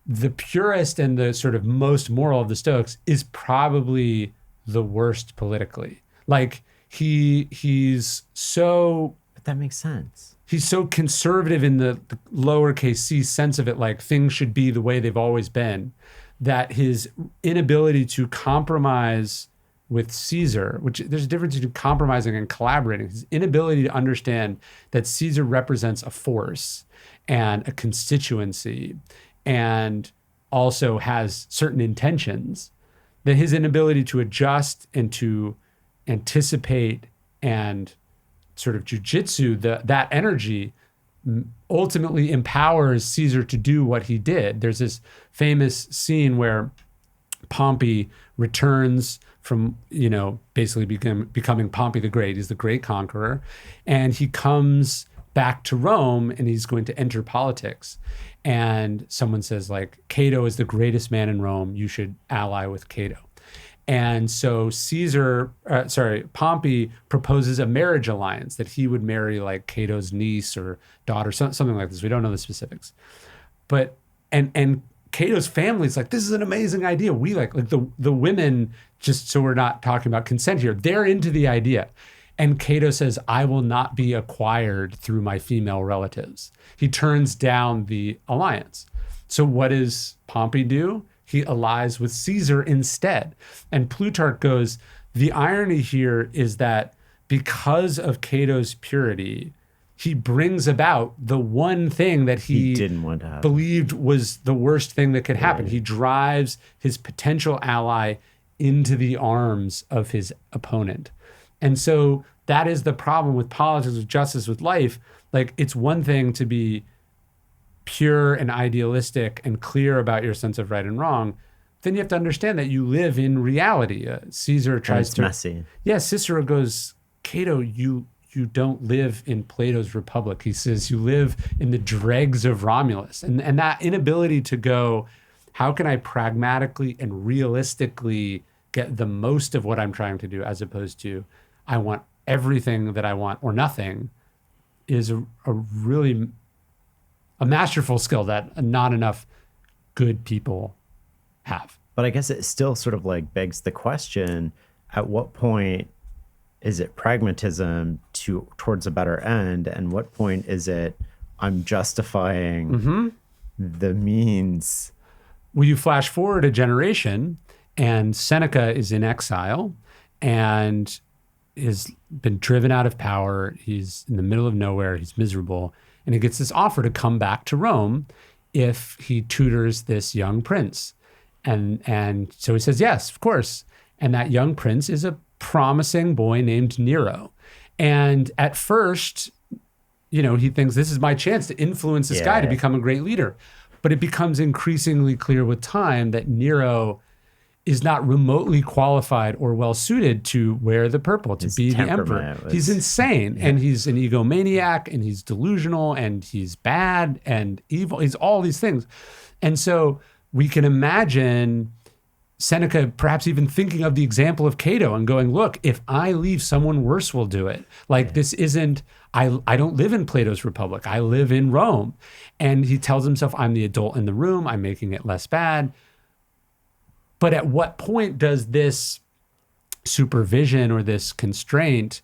the purest and the sort of most moral of the Stoics, is probably the worst politically. Like he's so... But that makes sense. He's so conservative in the lowercase c sense of it, like things should be the way they've always been, that his inability to compromise with Caesar, which there's a difference between compromising and collaborating, his inability to understand that Caesar represents a force and a constituency and also has certain intentions, that his inability to adjust and to anticipate and sort of jujitsu that energy ultimately empowers Caesar to do what he did. There's this famous scene where Pompey returns from, basically becoming Pompey the Great. He's the great conqueror. And he comes back to Rome and he's going to enter politics. And someone says, like, Cato is the greatest man in Rome. You should ally with Cato. And so Pompey proposes a marriage alliance, that he would marry like Cato's niece or daughter, something like this. We don't know the specifics. But, and Cato's family's like, this is an amazing idea. We like the women, just so we're not talking about consent here, they're into the idea. And Cato says, I will not be acquired through my female relatives. He turns down the alliance. So what does Pompey do? He allies with Caesar instead. And Plutarch goes, the irony here is that because of Cato's purity, he brings about the one thing that he didn't want to happen, believed was the worst thing that could happen. Right. He drives his potential ally into the arms of his opponent. And so that is the problem with politics, with justice, with life. Like, it's one thing to be pure and idealistic and clear about your sense of right and wrong. Then you have to understand that you live in reality. Caesar tries to... messy. Yeah, Cicero goes, Cato, you don't live in Plato's Republic. He says you live in the dregs of Romulus. And that inability to go, how can I pragmatically and realistically get the most of what I'm trying to do, as opposed to I want everything that I want or nothing, is a really... a masterful skill that not enough good people have. But I guess it still sort of like begs the question, at what point is it pragmatism towards a better end? And what point is it I'm justifying the means? Well, you flash forward a generation and Seneca is in exile and has been driven out of power. He's in the middle of nowhere. He's miserable. And he gets this offer to come back to Rome if he tutors this young prince. And so he says, yes, of course. And that young prince is a promising boy named Nero. And at first, he thinks, this is my chance to influence this guy to become a great leader. But it becomes increasingly clear with time that Nero is not remotely qualified or well suited to wear the purple, to be the emperor. He's insane, and he's an egomaniac, and he's delusional, and he's bad and evil. He's all these things. And so we can imagine Seneca perhaps even thinking of the example of Cato and going, look, if I leave, someone worse will do it. Like this isn't, I don't live in Plato's Republic. I live in Rome. And he tells himself, I'm the adult in the room. I'm making it less bad. But at what point does this supervision or this constraint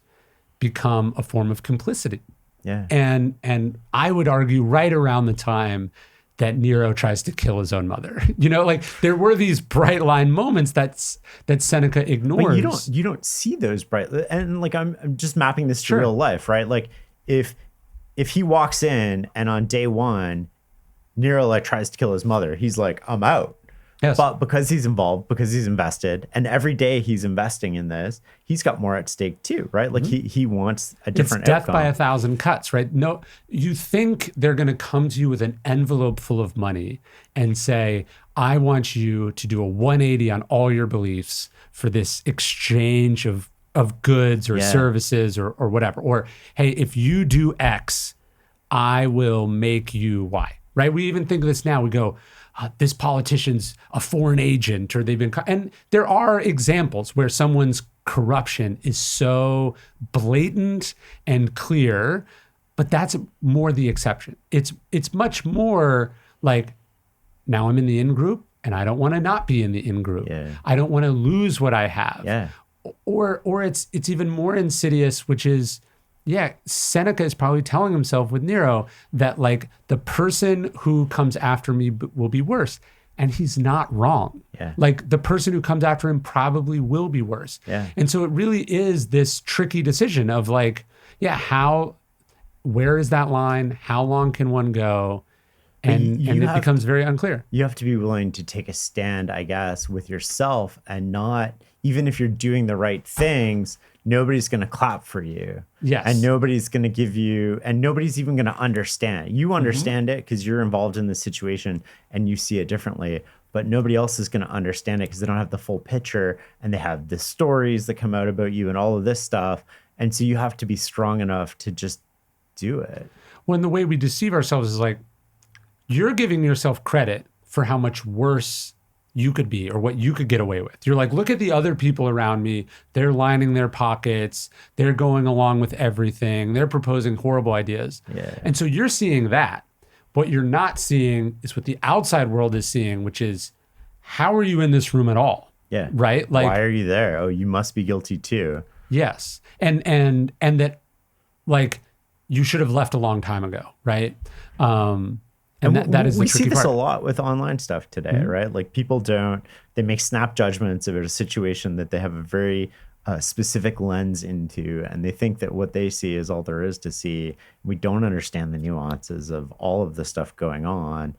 become a form of complicity? Yeah. And I would argue right around the time that Nero tries to kill his own mother. You know, like there were these bright line moments that Seneca ignores. But you don't see those bright, and like I'm just mapping this to Sure. real life, right? Like if he walks in and on day one, Nero like tries to kill his mother, he's like, I'm out. Yes. But because he's involved, because he's invested, and every day he's investing in this, he's got more at stake too, right? Like he wants a different It's death outcome. by 1,000 cuts, right? No, you think they're going to come to you with an envelope full of money and say, I want you to do a 180 on all your beliefs for this exchange of goods or services or whatever. Or, hey, if you do X, I will make you Y, right? We even think of this now. We go, this politician's a foreign agent, or they've been, and there are examples where someone's corruption is so blatant and clear, but that's more the exception. It's much more like, now I'm in the in group and I don't want to not be in the in group. Yeah. I don't want to lose what I have. Yeah. Or it's even more insidious, which is, Seneca is probably telling himself with Nero that like the person who comes after me will be worse. And he's not wrong. Yeah. Like the person who comes after him probably will be worse. Yeah. And so it really is this tricky decision of like, where is that line? How long can one go? And it becomes very unclear. You have to be willing to take a stand, I guess, with yourself, and not, even if you're doing the right things, nobody's going to clap for you. Yes. And nobody's going to give you, and nobody's even going to understand. You understand it because you're involved in the situation and you see it differently, but nobody else is going to understand it because they don't have the full picture, and they have the stories that come out about you and all of this stuff. And so you have to be strong enough to just do it. When the way we deceive ourselves is like, you're giving yourself credit for how much worse you could be or what you could get away with. You're like, look at the other people around me. They're lining their pockets. They're going along with everything. They're proposing horrible ideas. Yeah. And so you're seeing that. What you're not seeing is what the outside world is seeing, which is, how are you in this room at all? Yeah. Right? Like, why are you there? Oh, you must be guilty too. yes. And that like you should have left a long time ago. Right. And that is the we tricky see this part. a lot with online stuff today, right? Like people they make snap judgments about a situation that they have a very specific lens into, and they think that what they see is all there is to see. We don't understand the nuances of all of the stuff going on.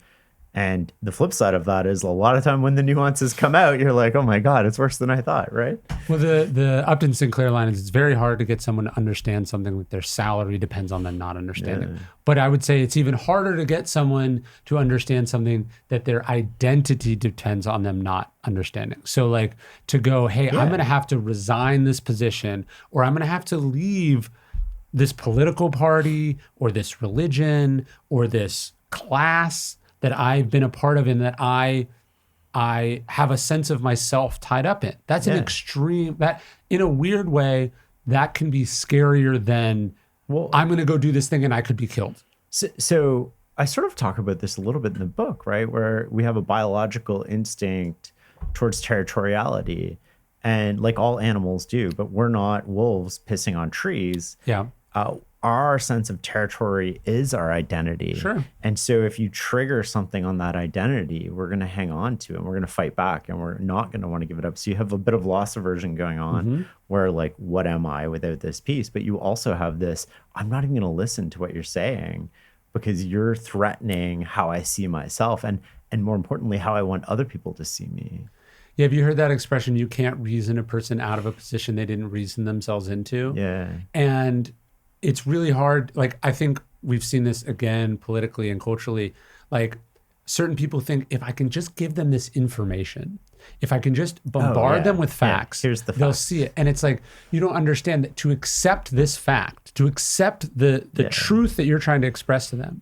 And the flip side of that is a lot of time when the nuances come out, you're like, oh my God, it's worse than I thought, right? Well, the Upton Sinclair line is, it's very hard to get someone to understand something with their salary depends on them not understanding. Yeah. But I would say it's even harder to get someone to understand something that their identity depends on them not understanding. So like to go, hey, I'm going to have to resign this position, or I'm going to have to leave this political party or this religion or this class that I've been a part of and that I have a sense of myself tied up in. That's an extreme, that in a weird way, that can be scarier than, I'm going to go do this thing and I could be killed. So I sort of talk about this a little bit in the book, right? Where we have a biological instinct towards territoriality, and like all animals do, but we're not wolves pissing on trees. Yeah. Our sense of territory is our identity. Sure. And so if you trigger something on that identity, we're going to hang on to it, and we're going to fight back, and we're not going to want to give it up. So you have a bit of loss aversion going on where like, what am I without this piece? But you also have this, I'm not even going to listen to what you're saying because you're threatening how I see myself, and more importantly, how I want other people to see me. Yeah, have you heard that expression, you can't reason a person out of a position they didn't reason themselves into? Yeah. And it's really hard. Like, I think we've seen this again politically and culturally. Like, certain people think if I can just give them this information, if I can just bombard them with facts, here's the they'll fact. see it. And it's like, you don't understand that to accept this fact, to accept the truth that you're trying to express to them,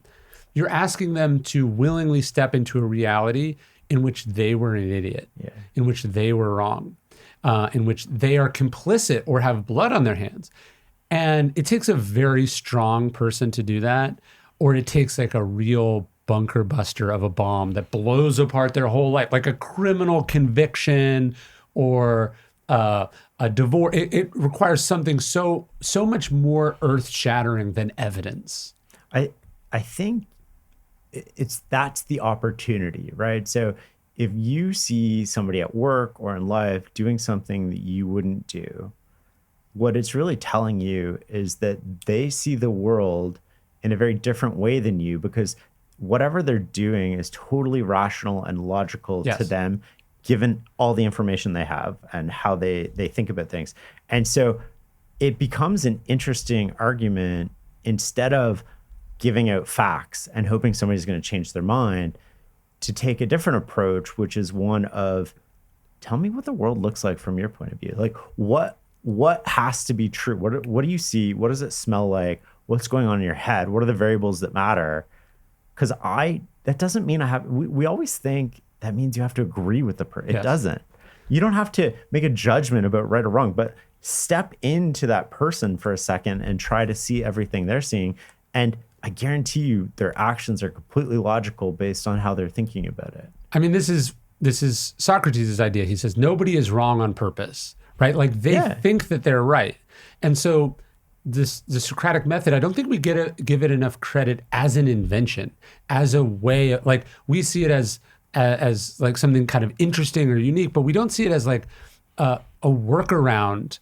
you're asking them to willingly step into a reality in which they were an idiot, in which they were wrong, in which they are complicit or have blood on their hands. And it takes a very strong person to do that, or it takes like a real bunker buster of a bomb that blows apart their whole life, like a criminal conviction or a divorce. It requires something so much more earth-shattering than evidence. I think that's the opportunity, right? So if you see somebody at work or in life doing something that you wouldn't do, what it's really telling you is that they see the world in a very different way than you, because whatever they're doing is totally rational and logical to them, given all the information they have and how they think about things. And so it becomes an interesting argument, instead of giving out facts and hoping somebody's going to change their mind, to take a different approach, which is one of, tell me what the world looks like from your point of view. Like what has to be true? What do you see? What does it smell like? What's going on in your head? What are the variables that matter? Because that doesn't mean we always think that means you have to agree with the person. It doesn't. You don't have to make a judgment about right or wrong, but step into that person for a second and try to see everything they're seeing. And I guarantee you their actions are completely logical based on how they're thinking about it. I mean, this is Socrates' idea. He says, nobody is wrong on purpose, right? Like they think that they're right. And so the Socratic method, I don't think we give it enough credit as an invention, as a way of, like, we see it as like something kind of interesting or unique, but we don't see it as like a workaround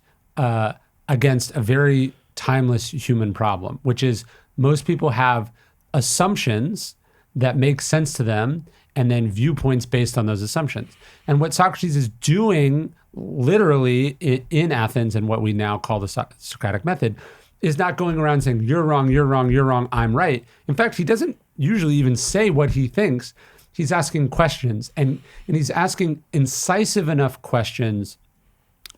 against a very timeless human problem, which is most people have assumptions that make sense to them and then viewpoints based on those assumptions. And what Socrates is doing literally in Athens, and what we now call the Socratic method, is not going around saying, you're wrong, you're wrong, you're wrong, I'm right. In fact, he doesn't usually even say what he thinks. He's asking questions, and he's asking incisive enough questions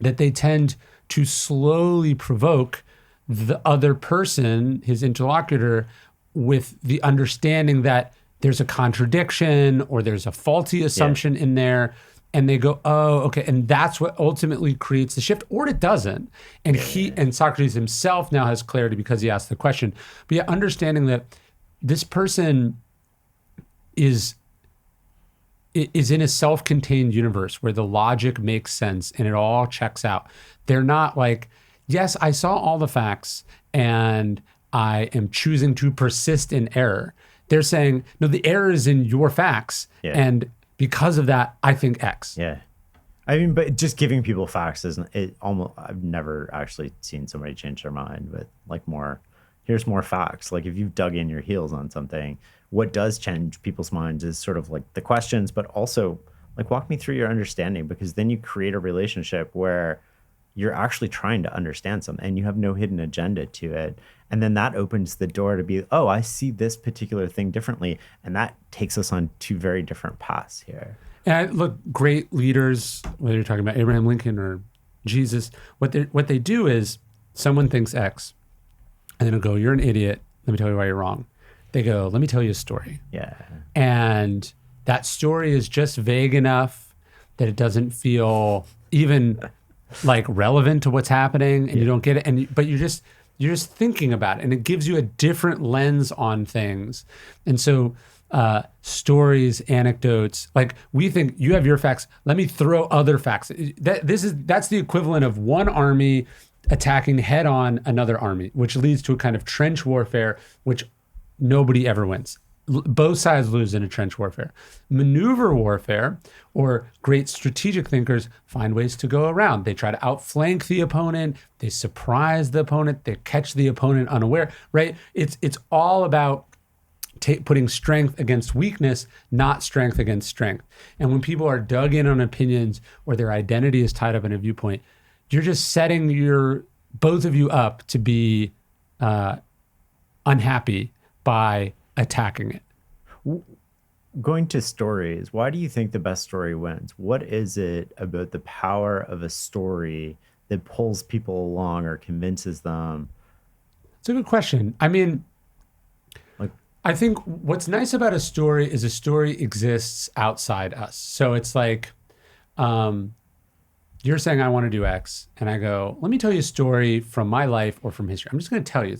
that they tend to slowly provoke the other person, his interlocutor, with the understanding that there's a contradiction or there's a faulty assumption in there. And they go, oh, okay. And that's what ultimately creates the shift, or it doesn't. And and Socrates himself now has clarity because he asked the question. But yeah, understanding that this person is in a self-contained universe where the logic makes sense and it all checks out. They're not like, yes, I saw all the facts and I am choosing to persist in error. They're saying, no, the error is in your facts. And because of that, I think X. Yeah. I mean, but just giving people facts isn't it almost, I've never actually seen somebody change their mind, but like here's more facts. Like if you've dug in your heels on something, what does change people's minds is sort of like the questions, but also like walk me through your understanding, because then you create a relationship where you're actually trying to understand something and you have no hidden agenda to it. And then that opens the door to be, oh, I see this particular thing differently. And that takes us on two very different paths here. And look, great leaders, whether you're talking about Abraham Lincoln or Jesus, what they do is someone thinks X, and then they'll go, you're an idiot. Let me tell you why you're wrong. They go, let me tell you a story. Yeah. And that story is just vague enough that it doesn't feel even like relevant to what's happening, and you don't get it. But you're just thinking about it, and it gives you a different lens on things. And so stories, anecdotes, like we think you have your facts, let me throw other facts. That's the equivalent of one army attacking head on another army, which leads to a kind of trench warfare, which nobody ever wins. Both sides lose in a trench warfare. Maneuver warfare, or great strategic thinkers, find ways to go around. They try to outflank the opponent. They surprise the opponent. They catch the opponent unaware, right? It's all about putting strength against weakness, not strength against strength. And when people are dug in on opinions or their identity is tied up in a viewpoint, you're just setting both of you up to be unhappy by attacking it. Going to stories, why do you think the best story wins? What is it about the power of a story that pulls people along or convinces them? It's a good question. I mean, I think what's nice about a story is a story exists outside us. So it's like, you're saying I want to do X, and I go, let me tell you a story from my life or from history. I'm just going to tell you.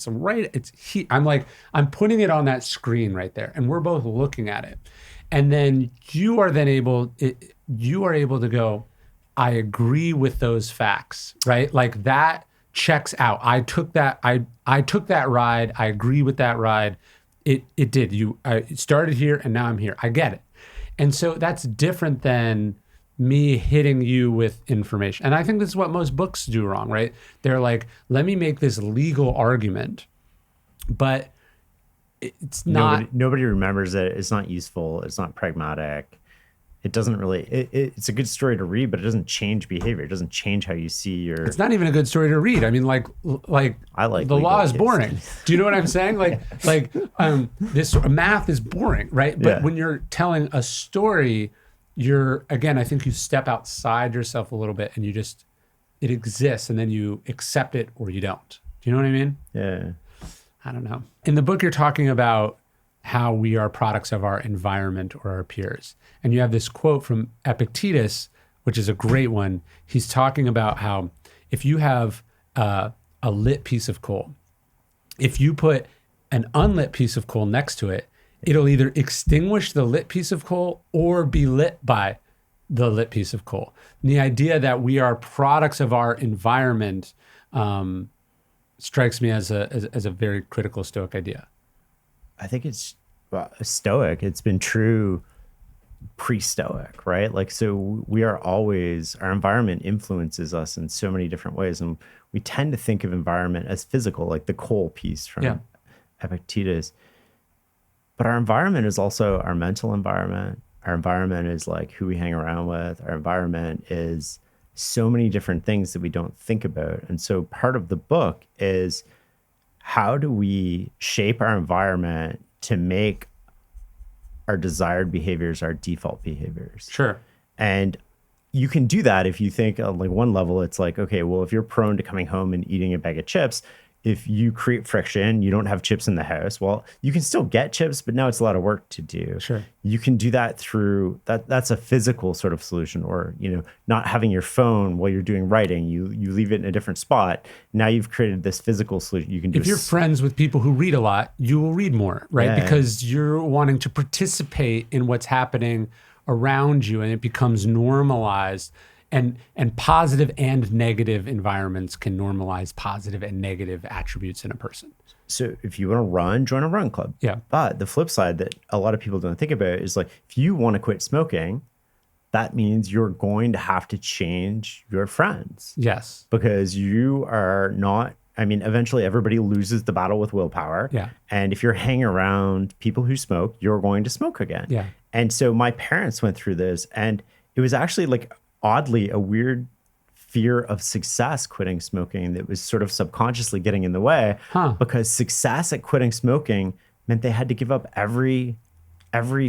I'm putting it on that screen right there, and we're both looking at it. And then you are able to go, I agree with those facts, right? Like that checks out. I took that ride. I agree with that ride. It did. I started here and now I'm here. I get it. And so that's different than me hitting you with information. And I think this is what most books do wrong, right? They're like, let me make this legal argument, but it's not. Nobody remembers it. It's not useful. It's not pragmatic. It doesn't really, it's a good story to read, but it doesn't change behavior. It doesn't change how you see your. It's not even a good story to read. I mean, I like the law is boring. Do you know what I'm saying? This math is boring, right? But when you're telling a story, I think you step outside yourself a little bit and it exists and then you accept it or you don't. Do you know what I mean? Yeah. I don't know. In the book, you're talking about how we are products of our environment or our peers. And you have this quote from Epictetus, which is a great one. He's talking about how if you have a lit piece of coal, if you put an unlit piece of coal next to it, it'll either extinguish the lit piece of coal or be lit by the lit piece of coal. And the idea that we are products of our environment strikes me as a very critical Stoic idea. I think it's Stoic. It's been true pre-Stoic, right? Like, so we are always, our environment influences us in so many different ways. And we tend to think of environment as physical, like the coal piece from Epictetus. But our environment is also our mental environment. Our environment is like who we hang around with. Our environment is so many different things that we don't think about. And so part of the book is, how do we shape our environment to make our desired behaviors our default behaviors? Sure. And you can do that if you think on like one level, it's like, okay, well, if you're prone to coming home and eating a bag of chips, if you create friction, you don't have chips in the house. Well, you can still get chips, but now it's a lot of work to do. Sure. You can do that through that's a physical sort of solution, or, not having your phone while you're doing writing, you leave it in a different spot. Now you've created this physical solution. You can do. If you're friends with people who read a lot, you will read more, right? Yeah. Because you're wanting to participate in what's happening around you, and it becomes normalized. And positive and negative environments can normalize positive and negative attributes in a person. So if you want to run, join a run club. Yeah. But the flip side that a lot of people don't think about is like, if you want to quit smoking, that means you're going to have to change your friends. Yes. Because you are not, eventually everybody loses the battle with willpower. Yeah. And if you're hanging around people who smoke, you're going to smoke again. Yeah. And so my parents went through this, and it was actually like, oddly, a weird fear of success quitting smoking that was sort of subconsciously getting in the way, because success at quitting smoking meant they had to give up every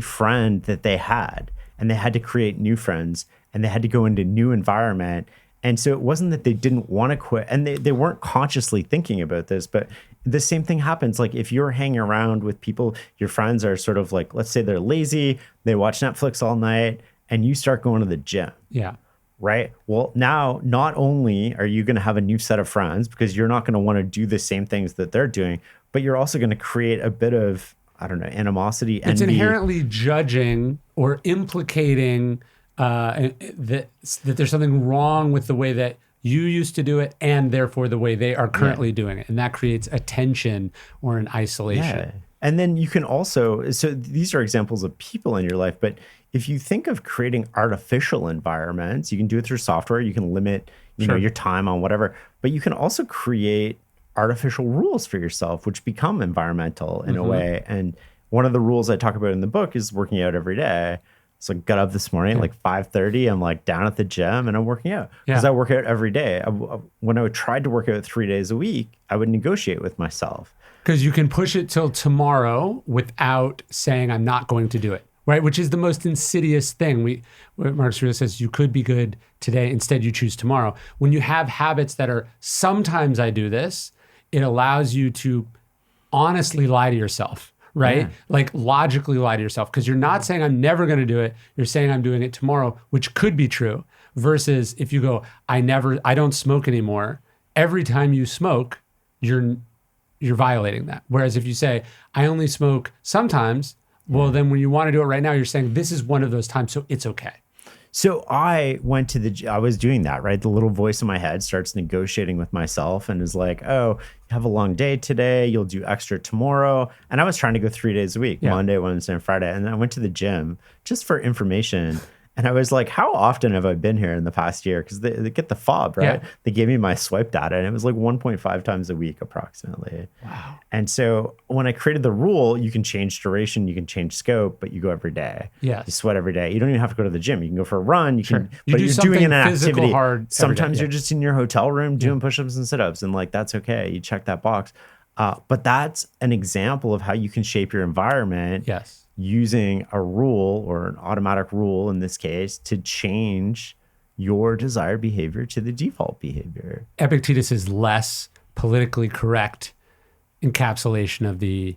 friend that they had, and they had to create new friends, and they had to go into new environment. And so it wasn't that they didn't want to quit, and they weren't consciously thinking about this, but the same thing happens. Like if you're hanging around with people, your friends are sort of like, let's say they're lazy, they watch Netflix all night, and you start going to the gym. Yeah. Right. Well, now not only are you going to have a new set of friends because you're not going to want to do the same things that they're doing, but you're also going to create a bit of, animosity. It's envy. inherently judging or implicating that there's something wrong with the way that you used to do it, and therefore the way they are currently doing it. And that creates a tension or an isolation. Yeah. And then you can also, so these are examples of people in your life, but if you think of creating artificial environments, you can do it through software. You can limit, your time on whatever, but you can also create artificial rules for yourself, which become environmental in a way. And one of the rules I talk about in the book is working out every day. So I got up this morning at like 5:30. I'm like down at the gym and I'm working out because I work out every day. When I tried to work out 3 days a week, I would negotiate with myself. Because you can push it till tomorrow without saying, I'm not going to do it. Right, which is the most insidious thing. Marcus Aurelius says you could be good today, instead you choose tomorrow. When you have habits that are, sometimes I do this, it allows you to honestly lie to yourself, right? Yeah. Like logically lie to yourself, because you're not saying I'm never going to do it. You're saying I'm doing it tomorrow, which could be true. Versus if you go, I don't smoke anymore. Every time you smoke, you're violating that. Whereas if you say, I only smoke sometimes, well, then when you want to do it right now, you're saying this is one of those times, so it's okay. So I was doing that, right? The little voice in my head starts negotiating with myself and is like, oh, you have a long day today. You'll do extra tomorrow. And I was trying to go 3 days a week, Monday, Wednesday, and Friday. And then I went to the gym just for information. And I was like, how often have I been here in the past year? Because they get the fob, right? Yeah. They gave me my swipe data, and it was like 1.5 times a week approximately. Wow. And so when I created the rule, you can change duration, you can change scope, but you go every day. Yes. You sweat every day. You don't even have to go to the gym. You can go for a run. You can, You but do you're something doing an physical activity. hard every day, Sometimes yeah. you're just in your hotel room doing push-ups and sit-ups, and like that's okay. You check that box. But that's an example of how you can shape your environment. Yes. Using a rule, or an automatic rule in this case, to change your desired behavior to the default behavior. Epictetus's less politically correct encapsulation of the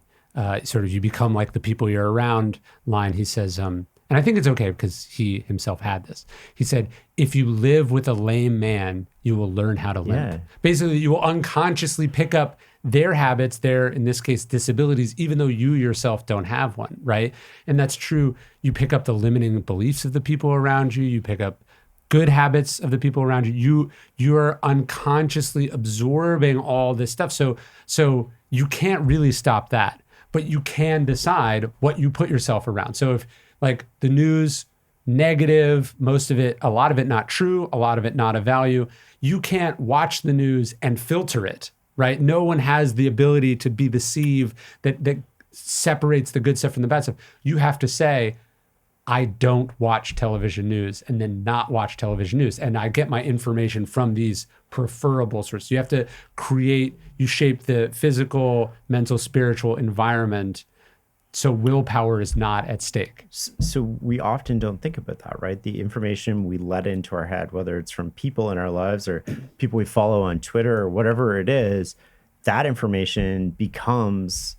sort of you become like the people you're around line. He says, and I think it's okay because he himself had this. He said, if you live with a lame man, you will learn how to limp. Yeah. Basically, you will unconsciously pick up their habits, their, in this case, disabilities, even though you yourself don't have one, right? And that's true. You pick up the limiting beliefs of the people around you. You pick up good habits of the people around you. You're unconsciously absorbing all this stuff. So you can't really stop that, but you can decide what you put yourself around. So if like the news, negative, most of it, a lot of it not true, a lot of it not of value, you can't watch the news and filter it. Right? No one has the ability to be the sieve that separates the good stuff from the bad stuff. You have to say, I don't watch television news, and then not watch television news. And I get my information from these preferable sources. You have to you shape the physical, mental, spiritual environment so willpower is not at stake. So we often don't think about that, right? The information we let into our head, whether it's from people in our lives or people we follow on Twitter or whatever it is, that information becomes,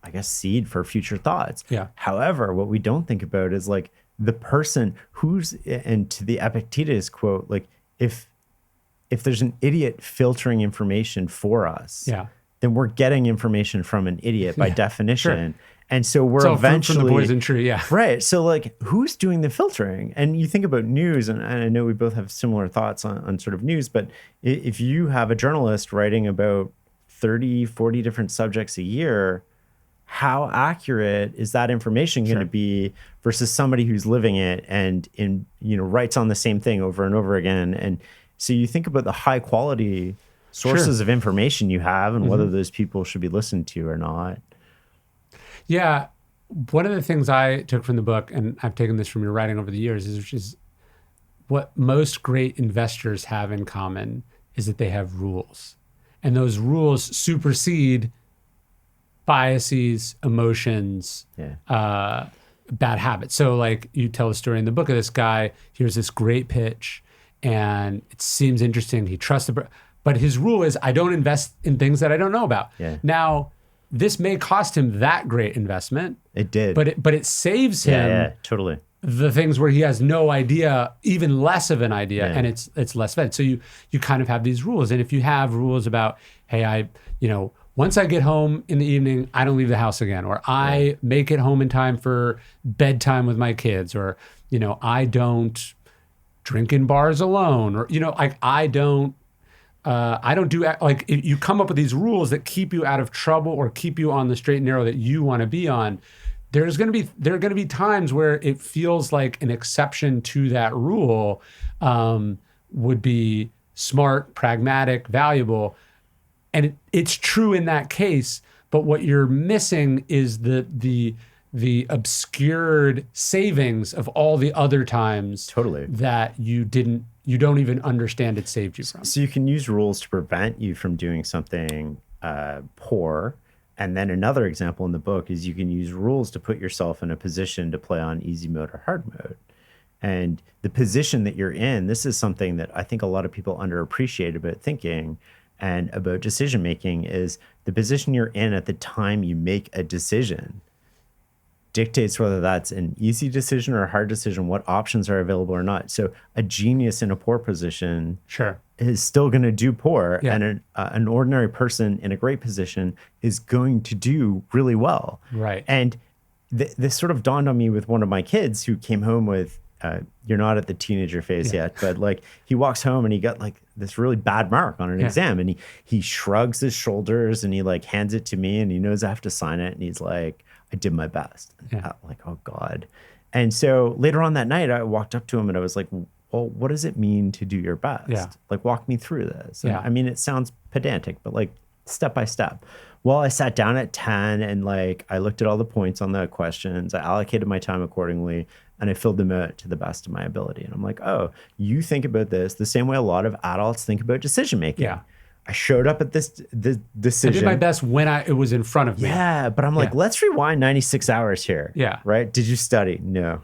I guess, seed for future thoughts. Yeah. However, what we don't think about is like the person and to the Epictetus quote, like if there's an idiot filtering information for us, then we're getting information from an idiot by definition. Sure. And so we're eventually from the poison tree, right. So like who's doing the filtering? And you think about news, and I know we both have similar thoughts on sort of news, but if you have a journalist writing about 30, 40 different subjects a year, how accurate is that information going to be versus somebody who's living it and writes on the same thing over and over again? And so you think about the high quality sources of information you have and whether those people should be listened to or not. Yeah. One of the things I took from the book, and I've taken this from your writing over the years, is what most great investors have in common is that they have rules. And those rules supersede biases, emotions, bad habits. So like you tell a story in the book of this guy, here's this great pitch and it seems interesting. He trusts but his rule is I don't invest in things that I don't know about. Yeah. Now, this may cost him that great investment. It did. But it saves him totally. The things where he has no idea, even less of an idea, and it's less vetted. So you kind of have these rules. And if you have rules about, hey, once I get home in the evening, I don't leave the house again, or I make it home in time for bedtime with my kids, or, I don't drink in bars alone, or, I don't do, like, you come up with these rules that keep you out of trouble or keep you on the straight and narrow that you want to be on. There are going to be times where it feels like an exception to that rule would be smart, pragmatic, valuable. And it's true in that case, but what you're missing is the obscured savings of all the other times that you don't even understand it saved you from. So you can use rules to prevent you from doing something poor. And then another example in the book is you can use rules to put yourself in a position to play on easy mode or hard mode. And the position that you're in, this is something that I think a lot of people underappreciate about thinking. and about decision making is the position you're in at the time you make a decision dictates whether that's an easy decision or a hard decision, what options are available or not. So a genius in a poor position is still going to do poor, and an ordinary person in a great position is going to do really well. Right. And this sort of dawned on me with one of my kids who came home with, you're not at the teenager phase yet, but like he walks home and he got like this really bad mark on an exam, and he shrugs his shoulders and he like hands it to me and he knows I have to sign it, and he's like, I did my best. And I'm like, oh God. And so later on that night, I walked up to him and I was like, well, what does it mean to do your best? Yeah. Like, walk me through this. And I mean, it sounds pedantic, but like step by step. Well, I sat down at 10 and like, I looked at all the points on the questions. I allocated my time accordingly and I filled them out to the best of my ability. And I'm like, oh, you think about this the same way a lot of adults think about decision making. Yeah. I showed up at this decision. I did my best when it was in front of me. Yeah, but I'm like, let's rewind 96 hours here. Yeah. Right? Did you study? No.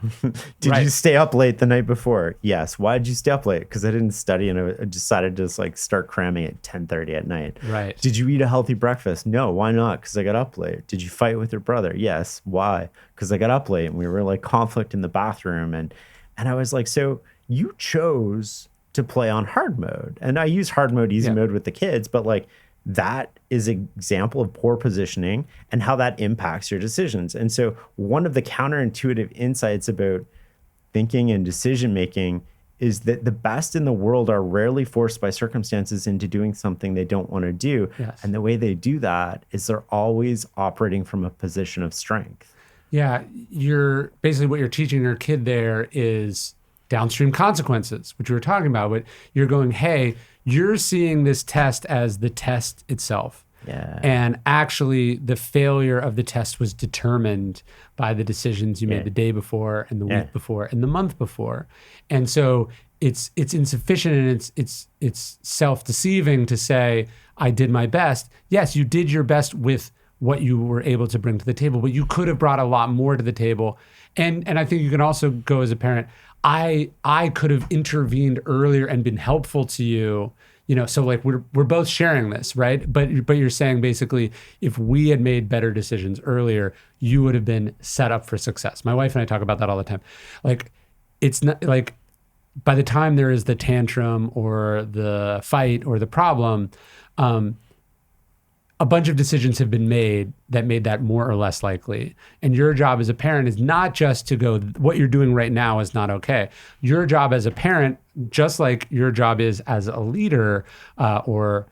Did you stay up late the night before? Yes. Why did you stay up late? Because I didn't study and I decided to just like start cramming at 10:30 at night. Right. Did you eat a healthy breakfast? No. Why not? Because I got up late. Did you fight with your brother? Yes. Why? Because I got up late and we were like conflict in the bathroom. And I was like, so you chose to play on hard mode. And I use hard mode, easy mode with the kids, but like that is an example of poor positioning and how that impacts your decisions. And so one of the counterintuitive insights about thinking and decision making is that the best in the world are rarely forced by circumstances into doing something they don't want to do. Yes. And the way they do that is they're always operating from a position of strength. Yeah. You're basically what you're teaching your kid there is downstream consequences, which we were talking about, but you're going, hey, you're seeing this test as the test itself. Yeah. And actually the failure of the test was determined by the decisions you made the day before and the week before and the month before. And so it's insufficient and it's self-deceiving to say, I did my best. Yes, you did your best with what you were able to bring to the table, but you could have brought a lot more to the table. And I think you can also go as a parent, I could have intervened earlier and been helpful to you, so like we're both sharing this, right? But you're saying basically if we had made better decisions earlier, you would have been set up for success. My wife and I talk about that all the time. Like it's not like by the time there is the tantrum or the fight or the problem, a bunch of decisions have been made that made that more or less likely. And your job as a parent is not just to go, what you're doing right now is not okay. Your job as a parent, just like your job is as a leader or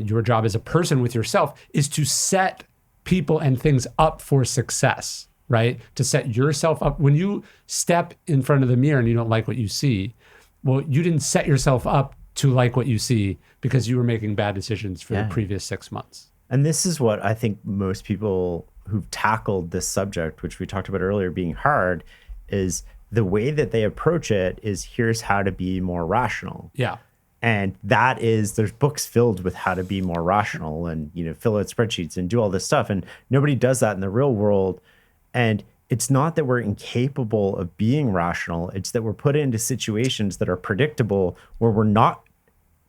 your job as a person with yourself, is to set people and things up for success, right? To set yourself up. When you step in front of the mirror and you don't like what you see, well, you didn't set yourself up to like what you see because you were making bad decisions for the previous 6 months. And this is what I think most people who've tackled this subject, which we talked about earlier being hard, is the way that they approach it is here's how to be more rational. Yeah. And that is, there's books filled with how to be more rational and, fill out spreadsheets and do all this stuff. And nobody does that in the real world. And it's not that we're incapable of being rational. It's that we're put into situations that are predictable where we're not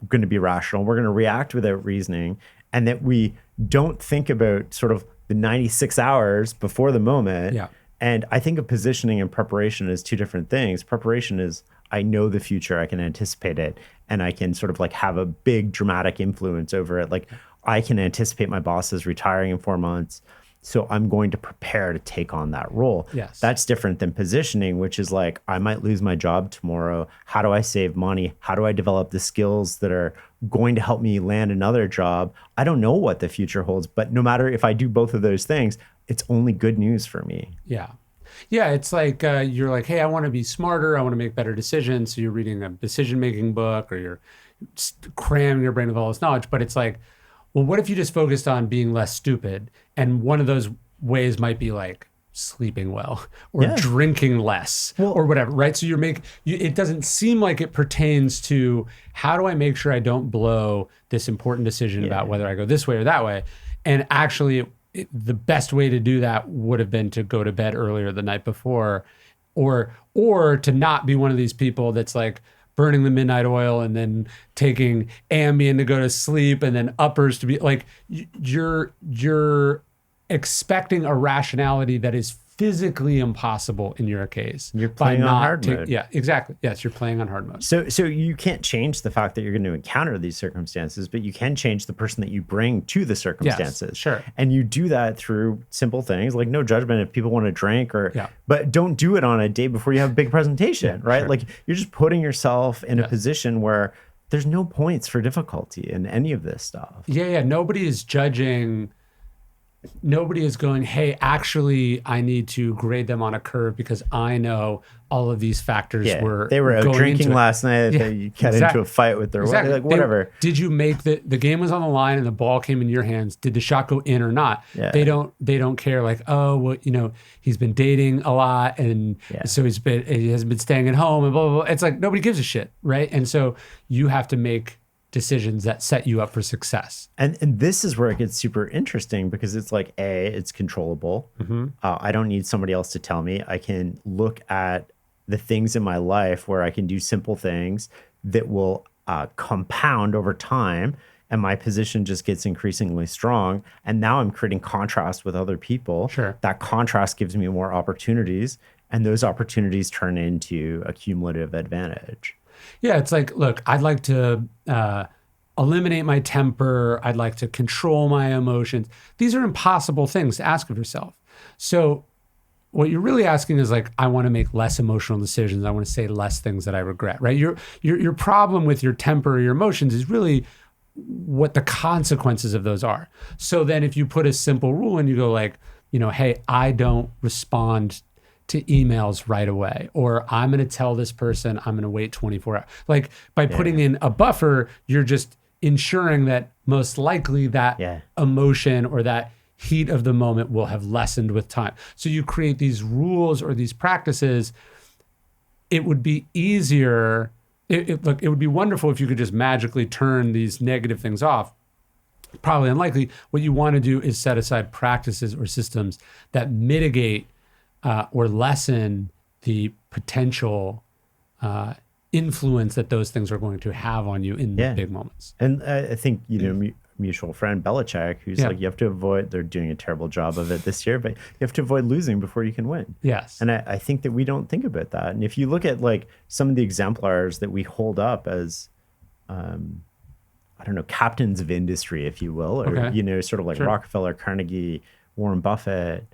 going to be rational. We're going to react without reasoning. And that we don't think about sort of the 96 hours before the moment. Yeah. And I think of positioning and preparation as two different things. Preparation is I know the future, I can anticipate it, and I can sort of like have a big dramatic influence over it. Like I can anticipate my boss is retiring in 4 months, so I'm going to prepare to take on that role. Yes. That's different than positioning, which is like, I might lose my job tomorrow. How do I save money? How do I develop the skills that are going to help me land another job? I don't know what the future holds, but no matter if I do both of those things, it's only good news for me. Yeah. Yeah, it's like you're like, hey, I want to be smarter. I want to make better decisions. So you're reading a decision-making book or you're cramming your brain with all this knowledge. But it's like, well, what if you just focused on being less stupid? And one of those ways might be like sleeping well or drinking less or whatever, right? So it doesn't seem like it pertains to how do I make sure I don't blow this important decision about whether I go this way or that way. And actually, the best way to do that would have been to go to bed earlier the night before or to not be one of these people that's like burning the midnight oil and then taking Ambien to go to sleep and then uppers to be like, you're expecting a rationality that is physically impossible in your case. You're playing on hard mode. Yeah, exactly. Yes, you're playing on hard mode. So you can't change the fact that you're going to encounter these circumstances, but you can change the person that you bring to the circumstances. Yes, sure. And you do that through simple things like no judgment if people want to drink but don't do it on a day before you have a big presentation, right? Sure. Like you're just putting yourself in a position where there's no points for difficulty in any of this stuff. Yeah. Nobody is judging. Nobody is going, hey, actually, I need to grade them on a curve because I know all of these factors were they were out drinking last night. They got into a fight with their wife. Like, whatever. Did you make the game was on the line and the ball came in your hands? Did the shot go in or not? Yeah. They don't care. Like, oh, well, he's been dating a lot and so he hasn't been staying at home and blah blah blah. It's like nobody gives a shit, right? And so you have to make decisions that set you up for success. And this is where it gets super interesting because it's like, it's controllable. Mm-hmm. I don't need somebody else to tell me. I can look at the things in my life where I can do simple things that will compound over time. And my position just gets increasingly strong. And now I'm creating contrast with other people. Sure. That contrast gives me more opportunities. And those opportunities turn into a cumulative advantage. Yeah, it's like, look, I'd like to eliminate my temper. I'd like to control my emotions. These are impossible things to ask of yourself. So what you're really asking is like, I want to make less emotional decisions. I want to say less things that I regret, right? Your problem with your temper or your emotions is really what the consequences of those are. So then if you put a simple rule and you go like, hey, I don't respond to emails right away, or I'm going to tell this person I'm going to wait 24 hours. Like by putting in a buffer, you're just ensuring that most likely that emotion or that heat of the moment will have lessened with time. So you create these rules or these practices. It would be easier. It would be wonderful if you could just magically turn these negative things off. Probably unlikely. What you want to do is set aside practices or systems that mitigate or lessen the potential influence that those things are going to have on you in the big moments. And I think, mutual friend Belichick, who's like, you have to avoid, they're doing a terrible job of it this year, but you have to avoid losing before you can win. Yes. And I think that we don't think about that. And if you look at like some of the exemplars that we hold up as, captains of industry, if you will, or, sort of like Rockefeller, Carnegie, Warren Buffett,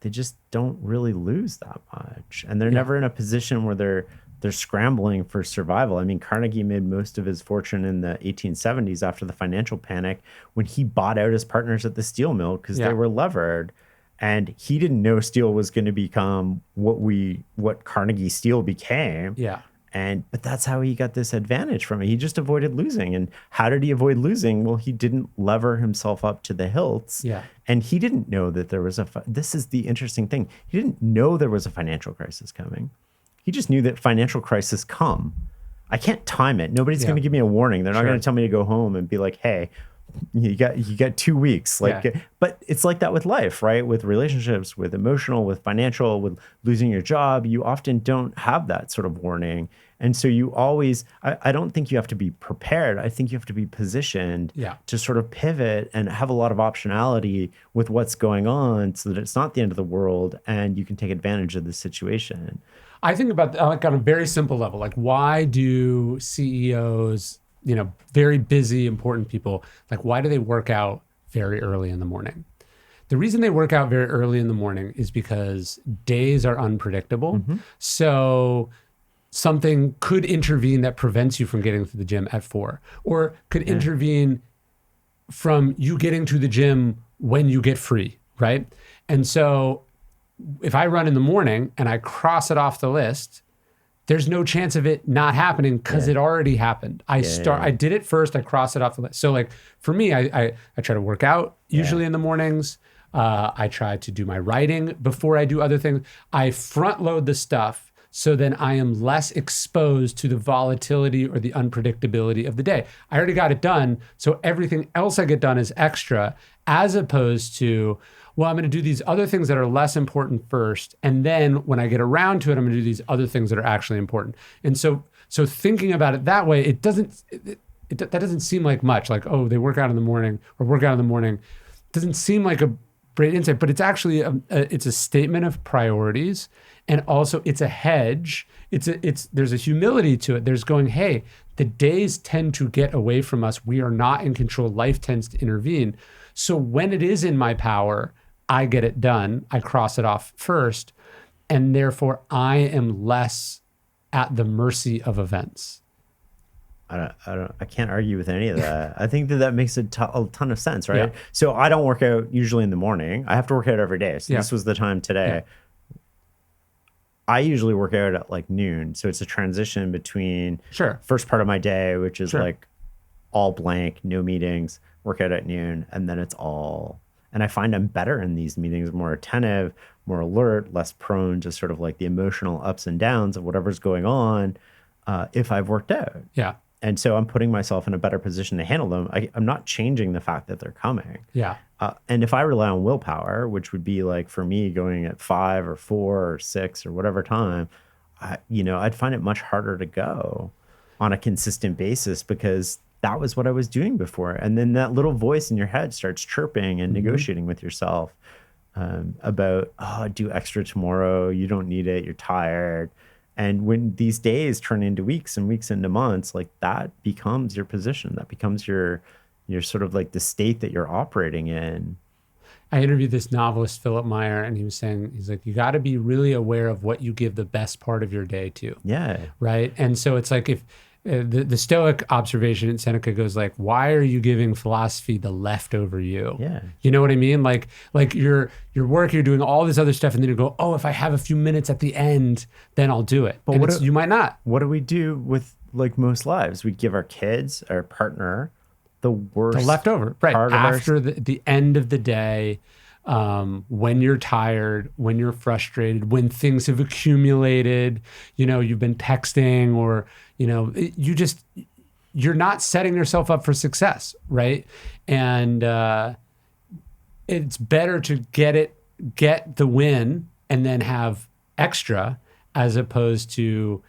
they just don't really lose that much. And they're never in a position where they're scrambling for survival. I mean, Carnegie made most of his fortune in the 1870s after the financial panic when he bought out his partners at the steel mill because they were levered. And he didn't know steel was going to become what Carnegie Steel became. Yeah. But that's how he got this advantage from it. He just avoided losing. And how did he avoid losing? Well, he didn't lever himself up to the hilts. Yeah. And he didn't know that there was this is the interesting thing. He didn't know there was a financial crisis coming. He just knew that financial crisis come. I can't time it. Nobody's going to give me a warning. They're not going to tell me to go home and be like, hey, you got 2 weeks. But it's like that with life, right? With relationships, with emotional, with financial, with losing your job, you often don't have that sort of warning. And so you always, I don't think you have to be prepared. I think you have to be positioned to sort of pivot and have a lot of optionality with what's going on so that it's not the end of the world and you can take advantage of the situation. I think about like on a very simple level, like why do CEOs, very busy, important people, like why do they work out very early in the morning? The reason they work out very early in the morning is because days are unpredictable. Mm-hmm. So something could intervene that prevents you from getting to the gym at 4, or could intervene from you getting to the gym when you get free, right? And so if I run in the morning and I cross it off the list, there's no chance of it not happening because it already happened. I did it first, I crossed it off the list. So like for me, I try to work out usually in the mornings. I try to do my writing before I do other things. I front load the stuff so then I am less exposed to the volatility or the unpredictability of the day. I already got it done, so everything else I get done is extra, as opposed to, well, I'm going to do these other things that are less important first. And then when I get around to it, I'm going to do these other things that are actually important. And so thinking about it that way, that doesn't seem like much. Like, oh, they work out in the morning or work out in the morning. Doesn't seem like a great insight, but it's actually it's a statement of priorities, and also it's a hedge. There's a humility to it. There's going, hey, the days tend to get away from us. We are not in control. Life tends to intervene. So when it is in my power, I get it done. I cross it off first, and therefore I am less at the mercy of events. I can't argue with any of that. I think that makes a ton of sense, right? Yeah. So I don't work out usually in the morning. I have to work out every day. So Yeah. this was the time today. Yeah. I usually work out at like noon. So it's a transition between first part of my day, which is like all blank, no meetings, work out at noon, and then it's all. And I find I'm better in these meetings, more attentive, more alert, less prone to sort of like the emotional ups and downs of whatever's going on if I've worked out. Yeah. And so I'm putting myself in a better position to handle them. I'm not changing the fact that they're coming. Yeah. And if I rely on willpower, which would be like for me going at 5 or 4 or 6 or whatever time, I'd find it much harder to go on a consistent basis because that was what I was doing before. And then that little voice in your head starts chirping and negotiating with yourself about, oh, do extra tomorrow. You don't need it. You're tired. And when these days turn into weeks and weeks into months, like that becomes your position. That becomes your sort of like the state that you're operating in. I interviewed this novelist, Philip Meyer, and he was saying, he's like, you got to be really aware of what you give the best part of your day to. Yeah. Right. And so it's like if the Stoic observation in Seneca goes like, why are you giving philosophy the leftover you? Yeah. You know what I mean? Like your work, you're doing all this other stuff, and then you go, oh, if I have a few minutes at the end, then I'll do it. But you might not. What do we do with like most lives? We give our kids, our partner, the worst. The leftover, right? After the end of the day, when you're tired, when you're frustrated, when things have accumulated, you've been texting or, you're not setting yourself up for success, right? And it's better to get the win and then have extra as opposed to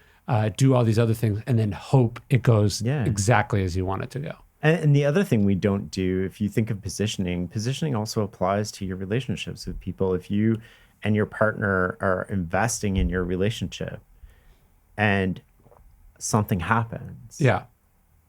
do all these other things and then hope it goes exactly as you want it to go. And the other thing we don't do, if you think of positioning also applies to your relationships with people. If you and your partner are investing in your relationship and something happens. Yeah.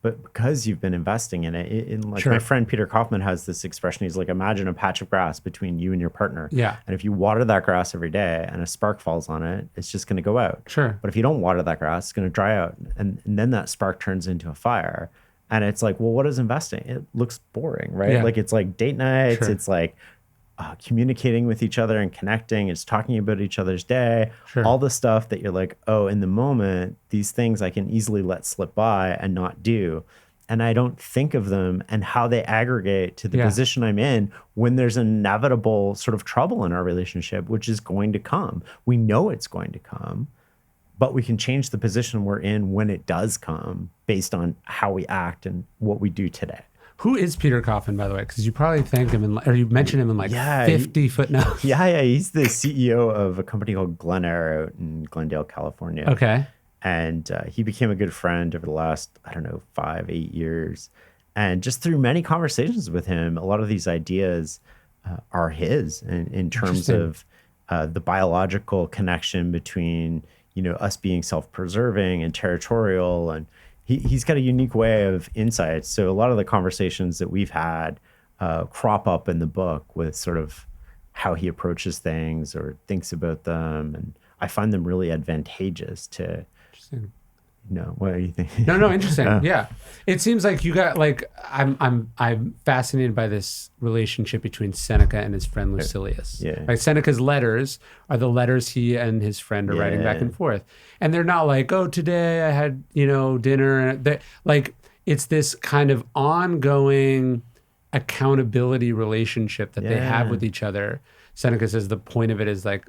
But because you've been investing in it, my friend Peter Kaufman has this expression. He's like, imagine a patch of grass between you and your partner. Yeah. And if you water that grass every day and a spark falls on it, it's just going to go out. Sure. But if you don't water that grass, it's going to dry out. And then that spark turns into a fire. And it's like, well, what is investing? It looks boring, right? Yeah. Like it's like date nights. Sure. It's like communicating with each other and connecting. It's talking about each other's day. Sure. All the stuff that you're like, oh, in the moment, these things I can easily let slip by and not do. And I don't think of them and how they aggregate to the position I'm in when there's inevitable sort of trouble in our relationship, which is going to come. We know it's going to come. But we can change the position we're in when it does come based on how we act and what we do today. Who is Peter Kaufman, by the way? Because you probably thanked him or you mentioned him in 50 footnotes. Yeah. He's the CEO of a company called Glenair out in Glendale, California. Okay. And he became a good friend over the last, 5-8 years. And just through many conversations with him, a lot of these ideas are his in terms of the biological connection between us being self-preserving and territorial, and he's got a unique way of insights. So a lot of the conversations that we've had crop up in the book with sort of how he approaches things or thinks about them, and I find them really advantageous to. Interesting. What do you think? No, interesting. Yeah. It seems like you got I'm fascinated by this relationship between Seneca and his friend Lucilius. Yeah. Like Seneca's letters are the letters he and his friend are writing back and forth. And they're not like, oh, today I had, dinner. And it's this kind of ongoing accountability relationship that they have with each other. Seneca says the point of it is like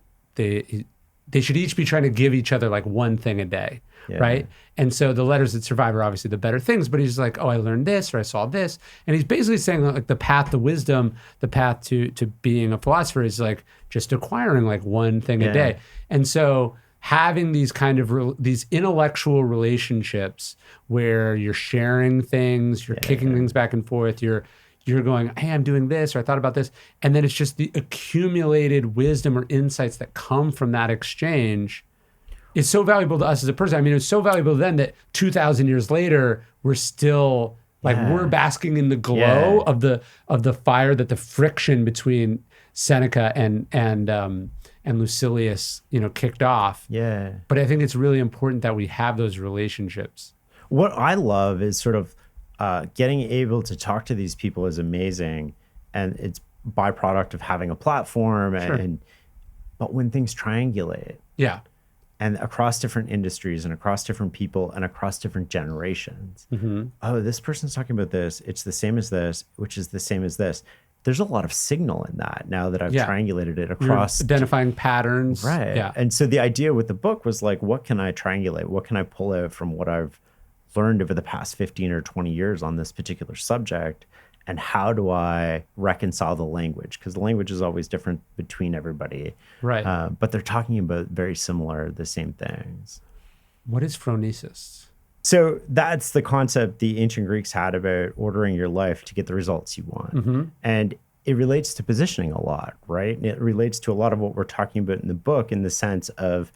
they should each be trying to give each other like one thing a day, right? And so the letters that survive are obviously the better things, but he's like, oh, I learned this, or I saw this. And he's basically saying like the path to wisdom, the path to being a philosopher is like just acquiring like one thing a day. And so having these kind of these intellectual relationships where you're sharing things, you're kicking things back and forth, you're going, hey, I'm doing this, or I thought about this. And then it's just the accumulated wisdom or insights that come from that exchange. It's so valuable to us as a person. I mean, it was so valuable then that 2,000 years later, we're still like, we're basking in the glow of the fire, that the friction between Seneca and Lucilius, kicked off. Yeah. But I think it's really important that we have those relationships. What I love is sort of getting able to talk to these people is amazing, and it's byproduct of having a platform. But when things triangulate, and across different industries and across different people and across different generations, oh, this person's talking about this. It's the same as this, which is the same as this. There's a lot of signal in that now that I've triangulated it across. You're identifying patterns. Right. Yeah. And so the idea with the book was like, what can I triangulate? What can I pull out from what I've learned over the past 15 or 20 years on this particular subject? And how do I reconcile the language? Because the language is always different between everybody. Right. But they're talking about very similar, the same things. What is phronesis? So that's the concept the ancient Greeks had about ordering your life to get the results you want. And it relates to positioning a lot, right? It relates to a lot of what we're talking about in the book, in the sense of,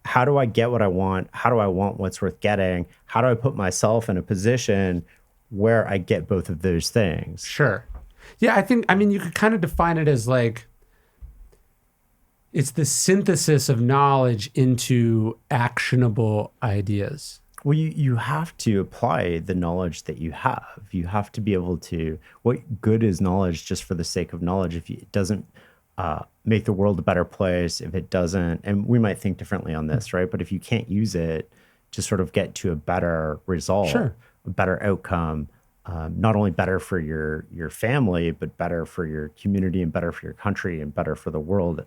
how do I get what I want? How do I want what's worth getting? How do I put myself in a position where I get both of those things? Sure. Yeah, I mean, you could kind of define it as like, it's the synthesis of knowledge into actionable ideas. Well, you have to apply the knowledge that you have. You have to be able to, what good is knowledge just for the sake of knowledge if it doesn't make the world a better place, if it doesn't, and we might think differently on this, right? But if you can't use it to sort of get to a better result, a better outcome, not only better for your family, but better for your community and better for your country and better for the world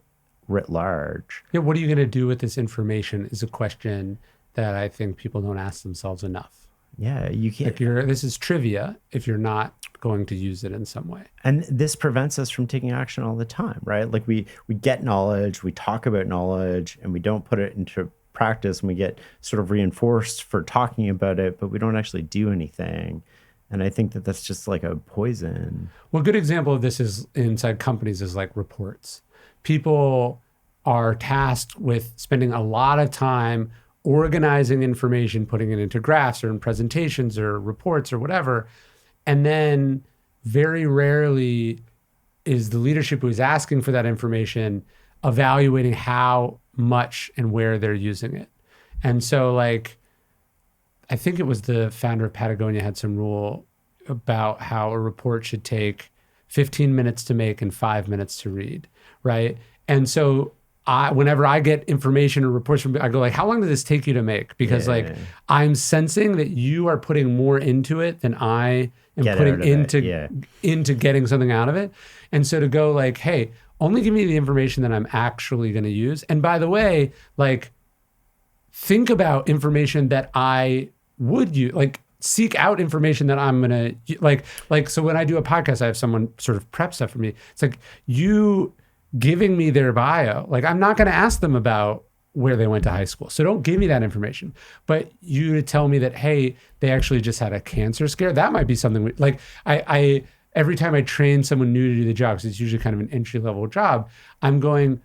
writ large. Yeah, what are you going to do with this information is a question that I think people don't ask themselves enough. Yeah, you can't. Like this is trivia if you're not going to use it in some way. And this prevents us from taking action all the time, right? Like we get knowledge, we talk about knowledge, and we don't put it into practice, and we get sort of reinforced for talking about it, but we don't actually do anything. And I think that that's just like a poison. Well, a good example of this is inside companies is like reports. People are tasked with spending a lot of time organizing information, putting it into graphs or in presentations or reports or whatever. And then very rarely is the leadership who is asking for that information evaluating how much and where they're using it. And so like, I think it was the founder of Patagonia had some rule about how a report should take 15 minutes to make and 5 minutes to read, right? And so whenever I get information or reports from, I go like, how long does this take you to make? Because I'm sensing that you are putting more into it than I am putting into getting something out of it. And so to go like, hey, only give me the information that I'm actually going to use. And by the way, like, think about information that I would use, like seek out information that I'm going to like, so when I do a podcast, I have someone sort of prep stuff for me. It's like you giving me their bio. Like, I'm not going to ask them about where they went to high school. So don't give me that information. But you to tell me that, hey, they actually just had a cancer scare. That might be something I every time I train someone new to do the job, because it's usually kind of an entry level job, I'm going,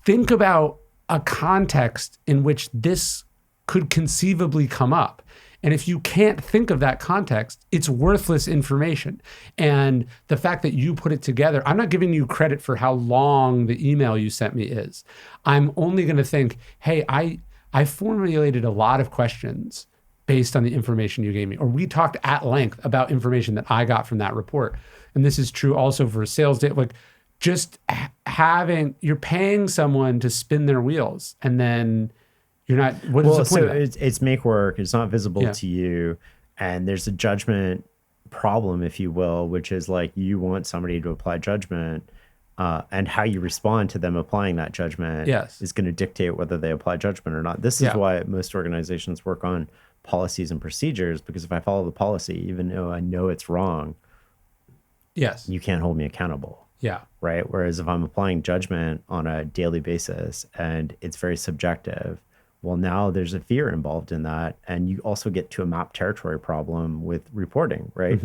think about a context in which this could conceivably come up. And if you can't think of that context, it's worthless information. And the fact that you put it together, I'm not giving you credit for how long the email you sent me is. I'm only going to think, hey, I formulated a lot of questions based on the information you gave me. Or we talked at length about information that I got from that report. And this is true also for sales data. Like just you're paying someone to spin their wheels and then you're not, what is the point of that? It's make work. It's not visible to you. And there's a judgment problem, if you will, which is like you want somebody to apply judgment and how you respond to them applying that judgment is going to dictate whether they apply judgment or not. This is why most organizations work on policies and procedures, because if I follow the policy, even though I know it's wrong, you can't hold me accountable. Right. Whereas if I'm applying judgment on a daily basis and it's very subjective, well, now there's a fear involved in that. And you also get to a map territory problem with reporting, right?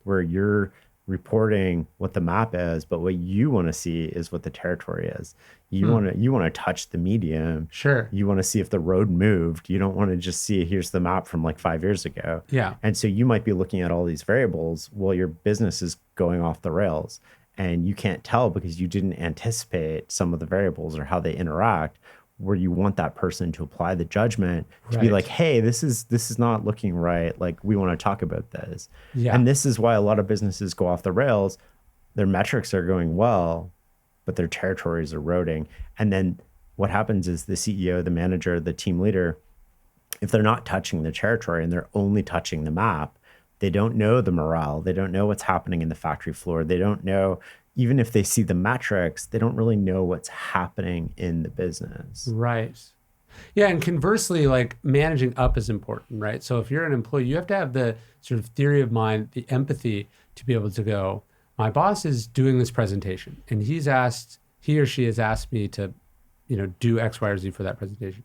Where you're reporting what the map is, but what you want to see is what the territory is. You want to touch the medium. You want to see if the road moved. You don't want to just see, here's the map from like 5 years ago. And so you might be looking at all these variables while your business is going off the rails. And you can't tell because you didn't anticipate some of the variables or how they interact, where you want that person to apply the judgment to be like, hey, this is not looking right. Like, we want to talk about this. And this is why a lot of businesses go off the rails. Their metrics are going well, but their territory is eroding. And then what happens is the CEO, the manager, the team leader, if they're not touching the territory and they're only touching the map, they don't know the morale. They don't know what's happening in the factory floor. They don't know, even if they see the metrics, they don't really know what's happening in the business. Yeah, and conversely, like, managing up is important, right? So if you're an employee, you have to have the sort of theory of mind, the empathy to be able to go, my boss is doing this presentation and he or she has asked me to, do X, Y, or Z for that presentation.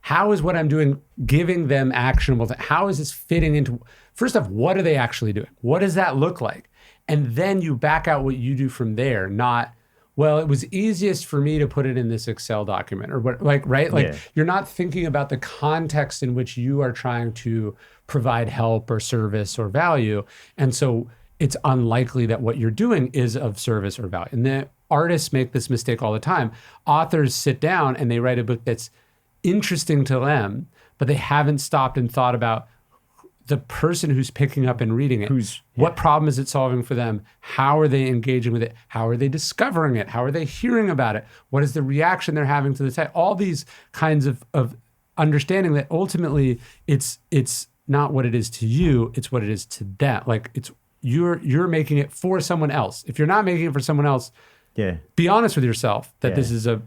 How is what I'm doing giving them actionable? How is this fitting into, first off, what are they actually doing? What does that look like? And then you back out what you do from there, not, well, it was easiest for me to put it in this Excel document or what, like, right? Like, you're not thinking about the context in which you are trying to provide help or service or value. And so it's unlikely that what you're doing is of service or value. And the artists make this mistake all the time. Authors sit down and they write a book that's interesting to them, but they haven't stopped and thought about the person who's picking up and reading it. What problem is it solving for them? How are they engaging with it? How are they discovering it? How are they hearing about it? What is the reaction they're having to the text? All these kinds of understanding that ultimately it's not what it is to you, it's what it is to them. Like, it's you're making it for someone else. If you're not making it for someone else, be honest with yourself that this is a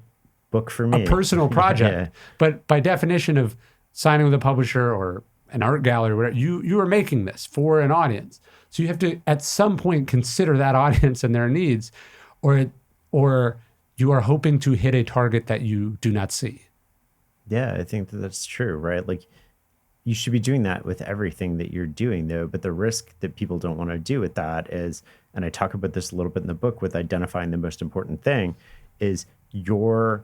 book for me, a personal project. But by definition of signing with a publisher or an art gallery or whatever, you are making this for an audience. So you have to at some point consider that audience and their needs, or you are hoping to hit a target that you do not see. Yeah, I think that's true, right? Like, you should be doing that with everything that you're doing, though. But the risk that people don't want to do with that is, and I talk about this a little bit in the book with identifying the most important thing, is you're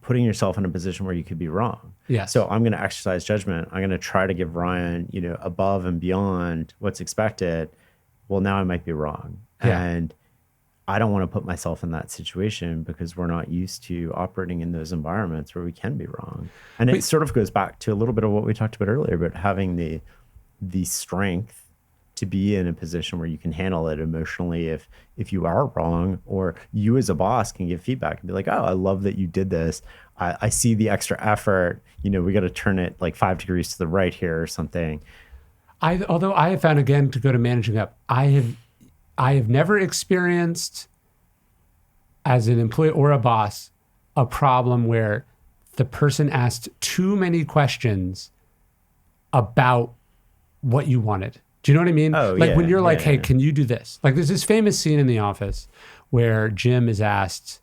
putting yourself in a position where you could be wrong. So I'm going to exercise judgment. I'm going to try to give Ryan, above and beyond what's expected. Well, now I might be wrong. And I don't want to put myself in that situation because we're not used to operating in those environments where we can be wrong. And it sort of goes back to a little bit of what we talked about earlier, about having the strength to be in a position where you can handle it emotionally if you are wrong, or you as a boss can give feedback and be like, oh, I love that you did this. I see the extra effort. We got to turn it like 5 degrees to the right here or something. Although I have found, again, to go to managing up, I have never experienced as an employee or a boss a problem where the person asked too many questions about what you wanted. Do you know what I mean? When you're like, hey, can you do this? Like, there's this famous scene in The Office where Jim is asked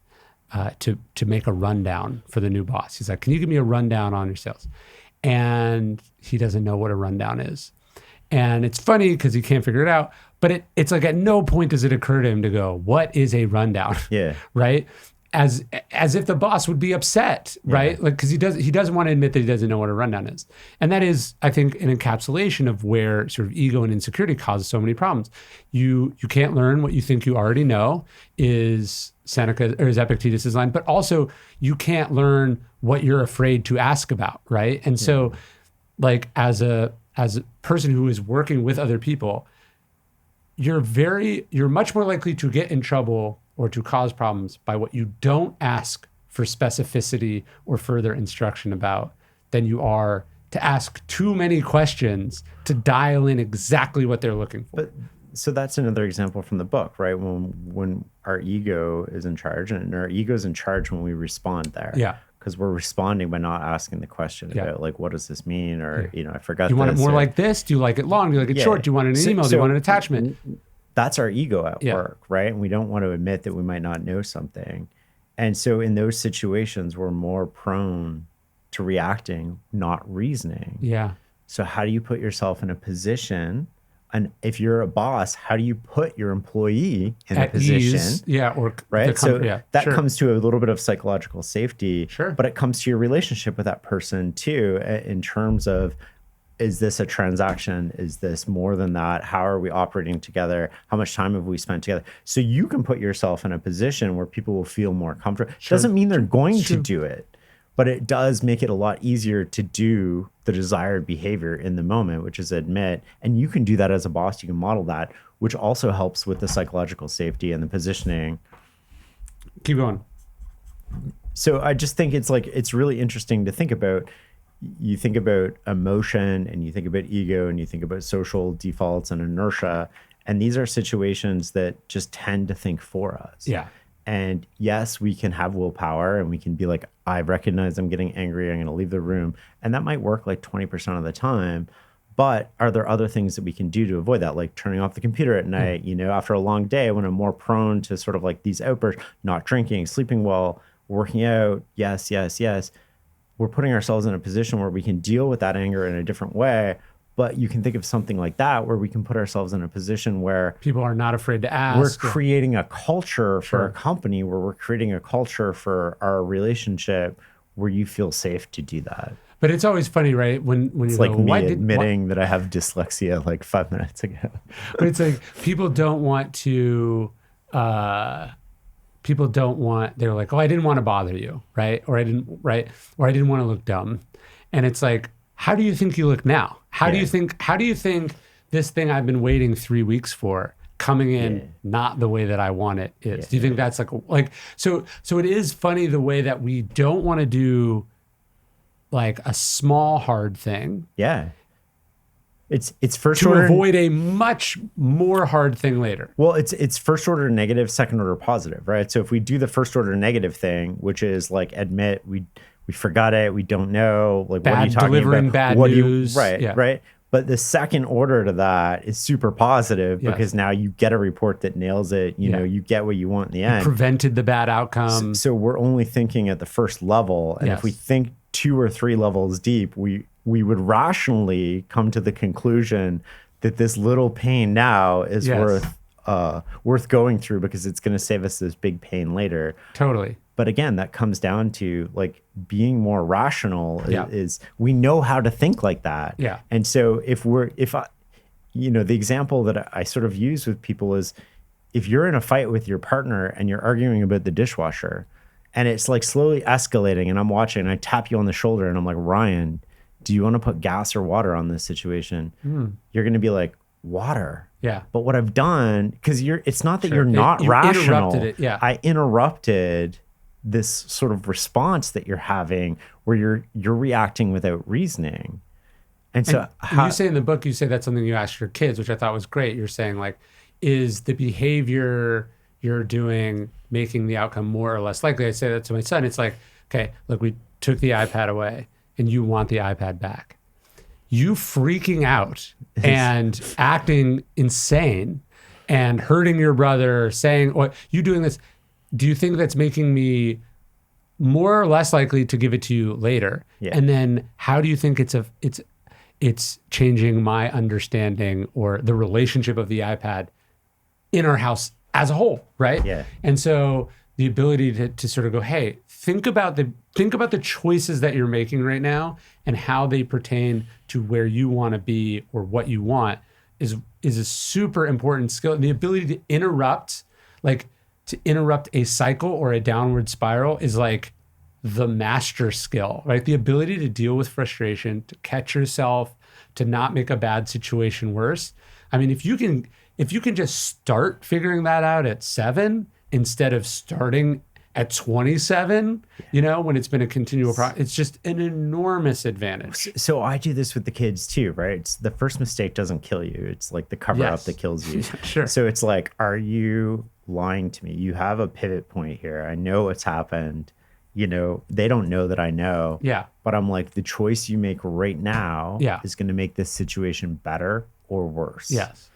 to make a rundown for the new boss. He's like, can you give me a rundown on your sales? And he doesn't know what a rundown is. And it's funny because he can't figure it out. But it's like at no point does it occur to him to go, what is a rundown? Right? As if the boss would be upset, right? Like, because he doesn't want to admit that he doesn't know what a rundown is. And that is, I think, an encapsulation of where sort of ego and insecurity causes so many problems. You can't learn what you think you already know is Seneca or is Epictetus's line, but also you can't learn what you're afraid to ask about, right? And so, like, as a person who is working with other people, you're much more likely to get in trouble or to cause problems by what you don't ask for specificity or further instruction about than you are to ask too many questions to dial in exactly what they're looking for. But so that's another example from the book, right? When our ego is in charge, and our ego is in charge when we respond there. Yeah. Because we're responding by not asking the question about like, what does this mean? Or, I forgot Do you want it this, more or, like this? Do you like it long? Do you like it short? Do you want an email? Do you want an attachment? That's our ego at work, right? And we don't want to admit that we might not know something. And so in those situations, we're more prone to reacting, not reasoning. Yeah. So how do you put yourself in a position? And if you're a boss, how do you put your employee in a position? Ease, or right. So that sure. comes to a little bit of psychological safety, sure. But it comes to your relationship with that person too, in terms of, is this a transaction? Is this more than that? How are we operating together? How much time have we spent together? So you can put yourself in a position where people will feel more comfortable. Sure. Doesn't mean they're going to do it, but it does make it a lot easier to do the desired behavior in the moment, which is admit. And you can do that as a boss. You can model that, which also helps with the psychological safety and the positioning. Keep going. So I just think it's really interesting to think about. You think about emotion, and you think about ego, and you think about social defaults and inertia. And these are situations that just tend to think for us. Yeah. And yes, we can have willpower, and we can be like, I recognize I'm getting angry, I'm going to leave the room. And that might work like 20% of the time. But are there other things that we can do to avoid that? Like turning off the computer at night, after a long day when I'm more prone to sort of like these outbursts, not drinking, sleeping well, working out. Yes. We're putting ourselves in a position where we can deal with that anger in a different way. But you can think of something like that where we can put ourselves in a position where people are not afraid to ask. We're creating a culture for our company, where we're creating a culture for our relationship where you feel safe to do that. But it's always funny, right? When it's you like me admitting that I have dyslexia like 5 minutes ago. But it's like people don't want to. They're like, oh, I didn't want to bother you, right? Or I didn't want to look dumb. And it's like, how do you think you look now? How do you think this thing I've been waiting 3 weeks for coming in not the way that I want it is? Do you think that's like so it is funny the way that we don't want to do like a small hard thing. Yeah. It's first to order avoid a much more hard thing later. Well, it's first order negative, second order positive, right? So if we do the first order negative thing, which is like admit we forgot it, we don't know, like what are you talking delivering about? Bad news. Right. But the second order to that is super positive because now you get a report that nails it. You get what you want in the end. Prevented the bad outcome. So we're only thinking at the first level, and if we think 2 or 3 levels deep, we would rationally come to the conclusion that this little pain now is worth going through because it's going to save us this big pain later. Totally. But again, that comes down to like being more rational. Is we know how to think like that. Yeah. And so the example that I sort of use with people is, if you're in a fight with your partner and you're arguing about the dishwasher, and it's like slowly escalating, and I'm watching, and I tap you on the shoulder, and I'm like, Ryan, do you want to put gas or water on this situation? You're going to be like, water. Yeah. But what I've done, because it's not that you're not rational. Interrupted it. Yeah. I interrupted this sort of response that you're having where you're reacting without reasoning. And so you say in the book, you say that's something you ask your kids, which I thought was great. You're saying like, is the behavior you're doing making the outcome more or less likely? I say that to my son. It's like, okay, look, we took the iPad away and you want the iPad back. You freaking out and acting insane and hurting your brother, saying, or you doing this, do you think that's making me more or less likely to give it to you later? Yeah. And then how do you think it's changing my understanding or the relationship of the iPad in our house as a whole, right? Yeah. And so the ability to sort of go, hey, think about the choices that you're making right now and how they pertain to where you want to be or what you want is a super important skill. And the ability to interrupt a cycle or a downward spiral is like the master skill, right? The ability to deal with frustration, to catch yourself, to not make a bad situation worse. I mean, if you can just start figuring that out at 7 instead of starting At 27, when it's been a continual process, it's just an enormous advantage. So I do this with the kids too, right? It's the first mistake doesn't kill you. It's like the cover up that kills you. Sure. So it's like, are you lying to me? You have a pivot point here. I know what's happened. They don't know that I know. Yeah. But I'm like, the choice you make right now is going to make this situation better or worse. Yes.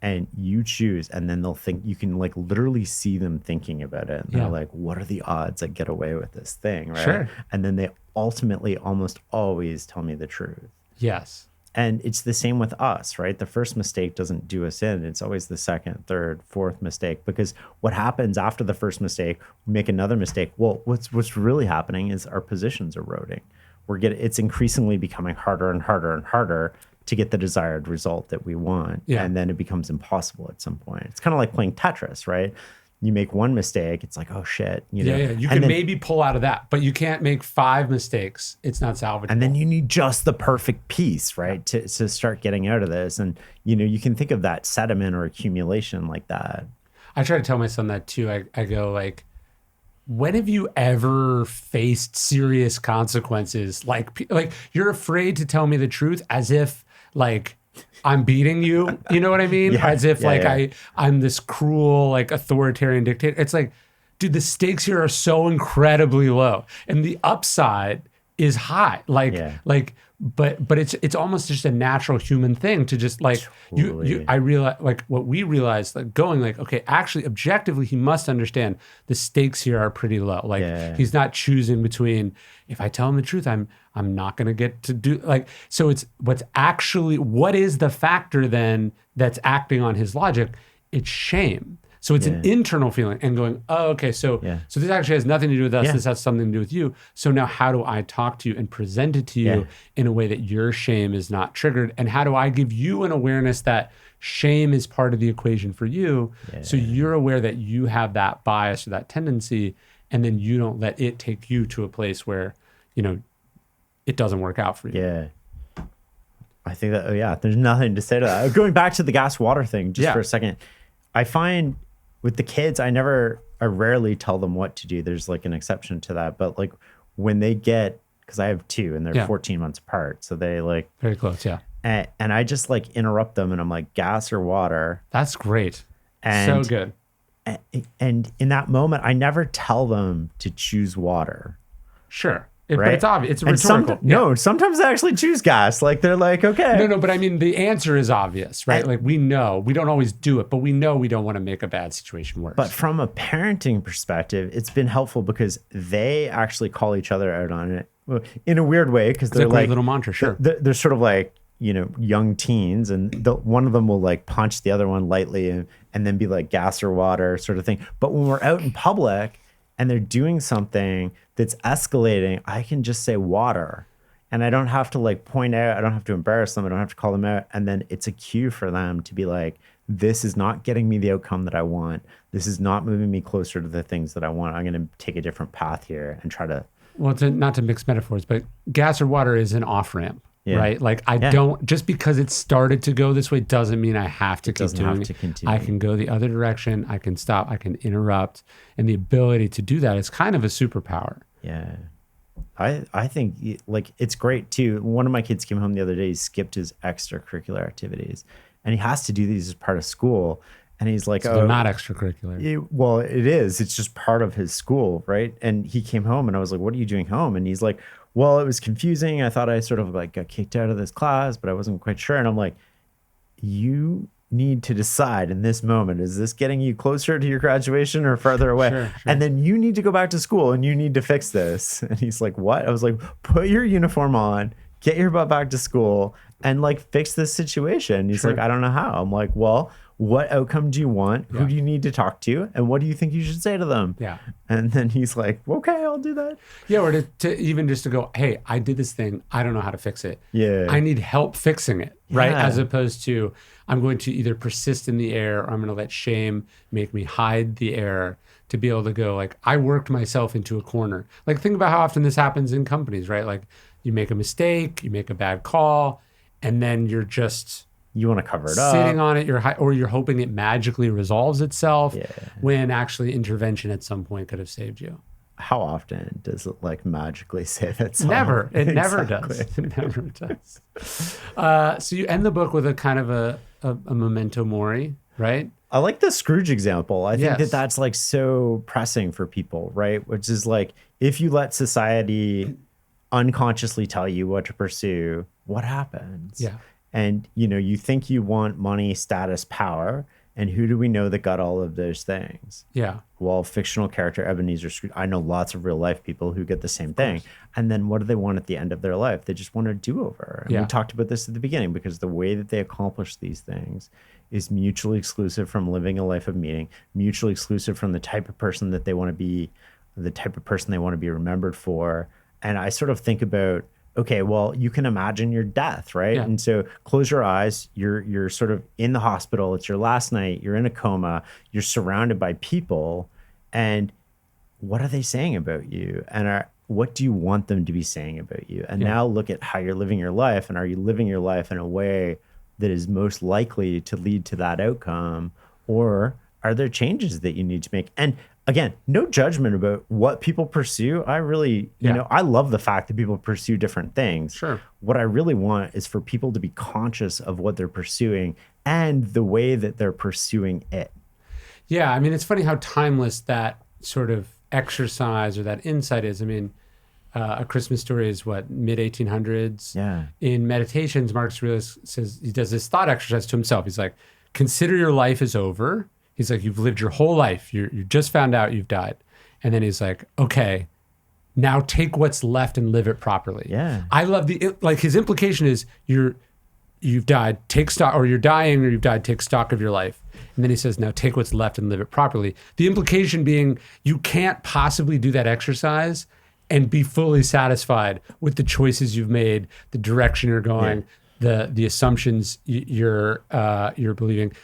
And you choose, and then they'll think, you can like literally see them thinking about it. And they're like, what are the odds I get away with this thing? Right. Sure. And then they ultimately almost always tell me the truth. Yes. And it's the same with us, right? The first mistake doesn't do us in. It's always the second, third, fourth mistake, because what happens after the first mistake, we make another mistake. Well, what's really happening is our position's eroding. It's increasingly becoming harder and harder and harder to get the desired result that we want. Yeah. And then it becomes impossible at some point. It's kind of like playing Tetris, right? You make one mistake, it's like, oh shit. You can maybe pull out of that, but you can't make 5 mistakes. It's not salvageable. And then you need just the perfect piece, right? To start getting out of this. And, you can think of that sediment or accumulation like that. I try to tell my son that too. I go like, when have you ever faced serious consequences? Like you're afraid to tell me the truth as if like I'm beating you. You know what I mean? As if I'm this cruel, like authoritarian dictator. It's like, dude, the stakes here are so incredibly low and the upside is high. But it's almost just a natural human thing to just like totally. I realize like what we realized, like going like, okay, actually objectively he must understand the stakes here are pretty low. Like he's not choosing between, if I tell him the truth, I'm not gonna get to do like, so it's what is the factor then that's acting on his logic? It's shame. So it's an internal feeling and going, oh, okay, so this actually has nothing to do with us. This has something to do with you. So now how do I talk to you and present it to you in a way that your shame is not triggered? And how do I give you an awareness that shame is part of the equation for you? So you're aware that you have that bias or that tendency, and then you don't let it take you to a place where, it doesn't work out for you. Yeah. I think that, there's nothing to say to that. Going back to the gas water thing just for a second, I find with the kids, I rarely tell them what to do. There's like an exception to that. But like when they because I have 2 and they're 14 months apart. So they like. Very close, yeah. And I just like interrupt them and I'm like, gas or water. That's great. So good. And in that moment, I never tell them to choose water. Sure. Right? But it's obvious. It's rhetorical. No, sometimes they actually choose gas. Like they're like, okay. No, but I mean, the answer is obvious, right? Like we know, we don't always do it, but we know we don't want to make a bad situation worse. But from a parenting perspective, it's been helpful because they actually call each other out on it in a weird way. Because they're like little mantra, sure. They're sort of like, young teens, and one of them will like punch the other one lightly and then be like gas or water sort of thing. But when we're out in public and they're doing something that's escalating, I can just say water. And I don't have to like point out, I don't have to embarrass them, I don't have to call them out. And then it's a cue for them to be like, this is not getting me the outcome that I want. This is not moving me closer to the things that I want. I'm going to take a different path here and try to. Well, not to mix metaphors, but gas or water is an off-ramp, right? Like don't, just because it started to go this way doesn't mean I have to keep doing it. I can go the other direction. I can stop. I can interrupt. And the ability to do that is kind of a superpower. Yeah. I think like it's great too. One of my kids came home the other day, he skipped his extracurricular activities and he has to do these as part of school. And he's like, so they're not extracurricular. Well, it is. It's just part of his school, right? And he came home and I was like, what are you doing home? And he's like, well, it was confusing. I thought I sort of like got kicked out of this class, but I wasn't quite sure. And I'm like, you need to decide in this moment, is this getting you closer to your graduation or farther away? Sure. And then you need to go back to school and you need to fix this. And he's like, what? I was like, put your uniform on, get your butt back to school and like fix this situation. He's like, I don't know how. I'm like, well, what outcome do you want? Who do you need to talk to? And what do you think you should say to them? Yeah. And then he's like, okay, I'll do that. Yeah, or to even just to go, hey, I did this thing. I don't know how to fix it. Yeah. I need help fixing it, right? As opposed to, I'm going to either persist in the error or I'm going to let shame make me hide the error to be able to go like, I worked myself into a corner. Like think about how often this happens in companies, right? Like you make a mistake, you make a bad call, and then you're just You want to cover it up. Sitting on it, you're hoping it magically resolves itself Yeah. when actually intervention at some point could have saved you. How often does it like magically save itself? Never. It never Exactly. does. It never does. So you end the book with a kind of a memento mori, right? I like the Scrooge example. I think Yes. that's like so pressing for people, right? Which is like, if you let society unconsciously tell you what to pursue, what happens? Yeah. And, you think you want money, status, power. And who do we know that got all of those things? Yeah. Well, fictional character Ebenezer Scrooge. I know lots of real life people who get the same thing. And then what do they want at the end of their life? They just want a do-over. And Yeah. we talked about this at the beginning, because the way that they accomplish these things is mutually exclusive from living a life of meaning, mutually exclusive from the type of person that they want to be, the type of person they want to be remembered for. And I sort of think about, okay, well, you can imagine your death, right? Yeah. And so close your eyes. You're sort of in the hospital. It's your last night. You're in a coma. You're surrounded by people. And what are they saying about you? And what do you want them to be saying about you? And now look at how you're living your life. And are you living your life in a way that is most likely to lead to that outcome? Or are there changes that you need to make? And again, no judgment about what people pursue. I really, I love the fact that people pursue different things. Sure. What I really want is for people to be conscious of what they're pursuing and the way that they're pursuing it. Yeah. I mean, it's funny how timeless that sort of exercise or that insight is. I mean, A Christmas Story is what, mid-1800s? Yeah. In Meditations, Marcus Aurelius says, he does this thought exercise to himself. He's like, consider your life is over. He's like, you've lived your whole life. You just found out you've died. And then he's like, okay, now take what's left and live it properly. Yeah. I love his implication is you've died, take stock, or you're dying or you've died, take stock of your life. And then he says, now take what's left and live it properly. The implication being you can't possibly do that exercise and be fully satisfied with the choices you've made, the direction you're going, the assumptions you're believing.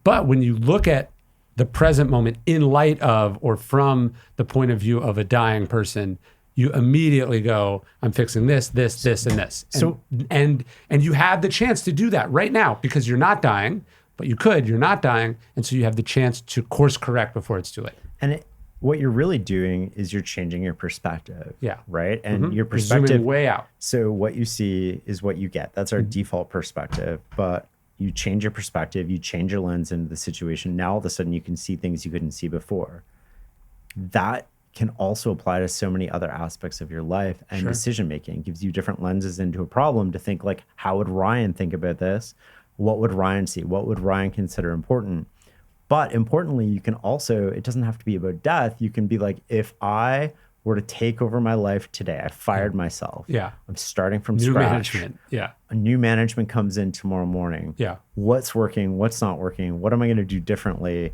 But when you look at the present moment in light of or from the point of view of a dying person, you immediately go, I'm fixing this, and this. And you have the chance to do that right now because you're not dying, but you're not dying. And so you have the chance to course correct before it's too late. And what you're really doing is you're changing your perspective. Yeah. Right? And your You're perspective, zooming way out. so what you see is what you get. That's our default perspective. But you change your perspective, you change your lens into the situation. Now all of a sudden you can see things you couldn't see before. That can also apply to so many other aspects of your life and decision making. It gives you different lenses into a problem to think like, how would Ryan think about this? What would Ryan see? What would Ryan consider important? But importantly, you can also, it doesn't have to be about death. You can be like, if I were to take over my life today, I fired myself. Yeah. I'm starting from New scratch. management. Yeah. A new management comes in tomorrow morning. Yeah. What's working? What's not working? What am I going to do differently?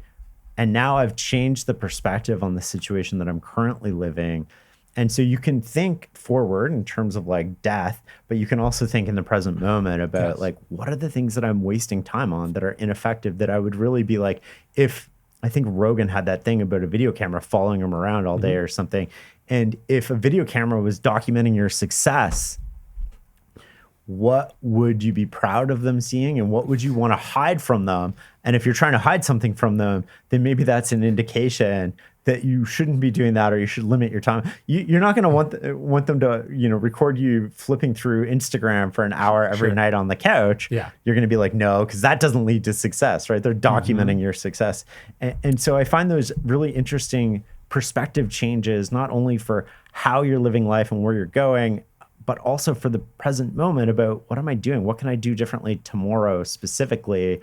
And now I've changed the perspective on the situation that I'm currently living. And so you can think forward in terms of like death, but you can also think in the present moment about like, what are the things that I'm wasting time on that are ineffective that I would really be like, if I think Rogan had that thing about a video camera following him around all day or something. And if a video camera was documenting your success, what would you be proud of them seeing and what would you want to hide from them? And if you're trying to hide something from them, then maybe that's an indication that you shouldn't be doing that, or you should limit your time. You're not going to want them to, record you flipping through Instagram for an hour every night on the couch. Yeah. You're going to be like, no, because that doesn't lead to success, right? They're documenting your success. And so I find those really interesting perspective changes, not only for how you're living life and where you're going, but also for the present moment about what am I doing? What can I do differently tomorrow specifically?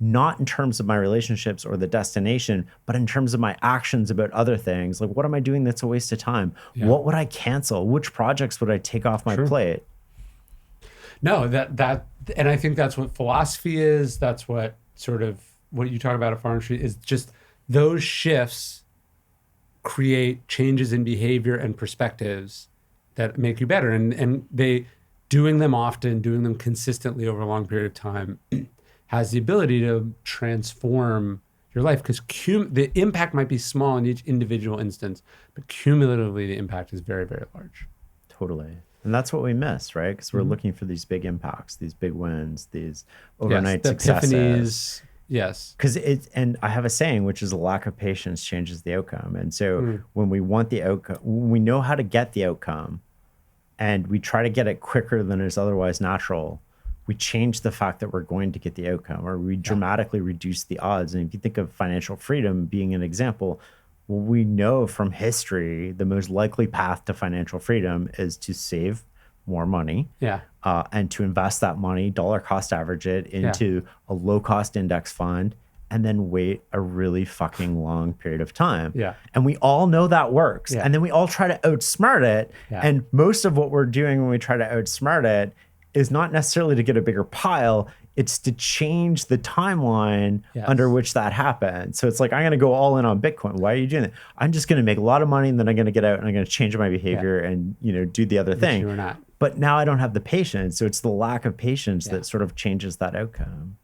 Not in terms of my relationships or the destination, but in terms of my actions about other things. Like, what am I doing that's a waste of time? Yeah. What would I cancel? Which projects would I take off my plate? No, and I think that's what philosophy is. That's what sort of what you talk about at Farnam is just those shifts create changes in behavior and perspectives that make you better. And they doing them often, doing them consistently over a long period of time has the ability to transform your life, because the impact might be small in each individual instance, but cumulatively the impact is very, very large. Totally. And that's what we miss, right? Because we're looking for these big impacts, these big wins, these overnight the successes. epiphanies. Yes. Because and I have a saying, which is a lack of patience changes the outcome. And so when we want the outcome, when we know how to get the outcome and we try to get it quicker than is otherwise natural, we change the fact that we're going to get the outcome, or we dramatically reduce the odds. And if you think of financial freedom being an example, well, we know from history, the most likely path to financial freedom is to save more money. And to invest that money, dollar cost average it into a low cost index fund, and then wait a really fucking long period of time. And we all know that works. And then we all try to outsmart it. And most of what we're doing when we try to outsmart it is not necessarily to get a bigger pile. It's to change the timeline under which that happened. So it's like, I'm going to go all in on Bitcoin. Why are you doing that? I'm just going to make a lot of money, and then I'm going to get out and I'm going to change my behavior and, do the other thing. You're not. But now I don't have the patience. So it's the lack of patience that sort of changes that outcome.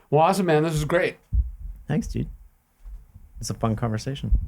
Well, awesome, man. This was great. Thanks, dude. It's a fun conversation.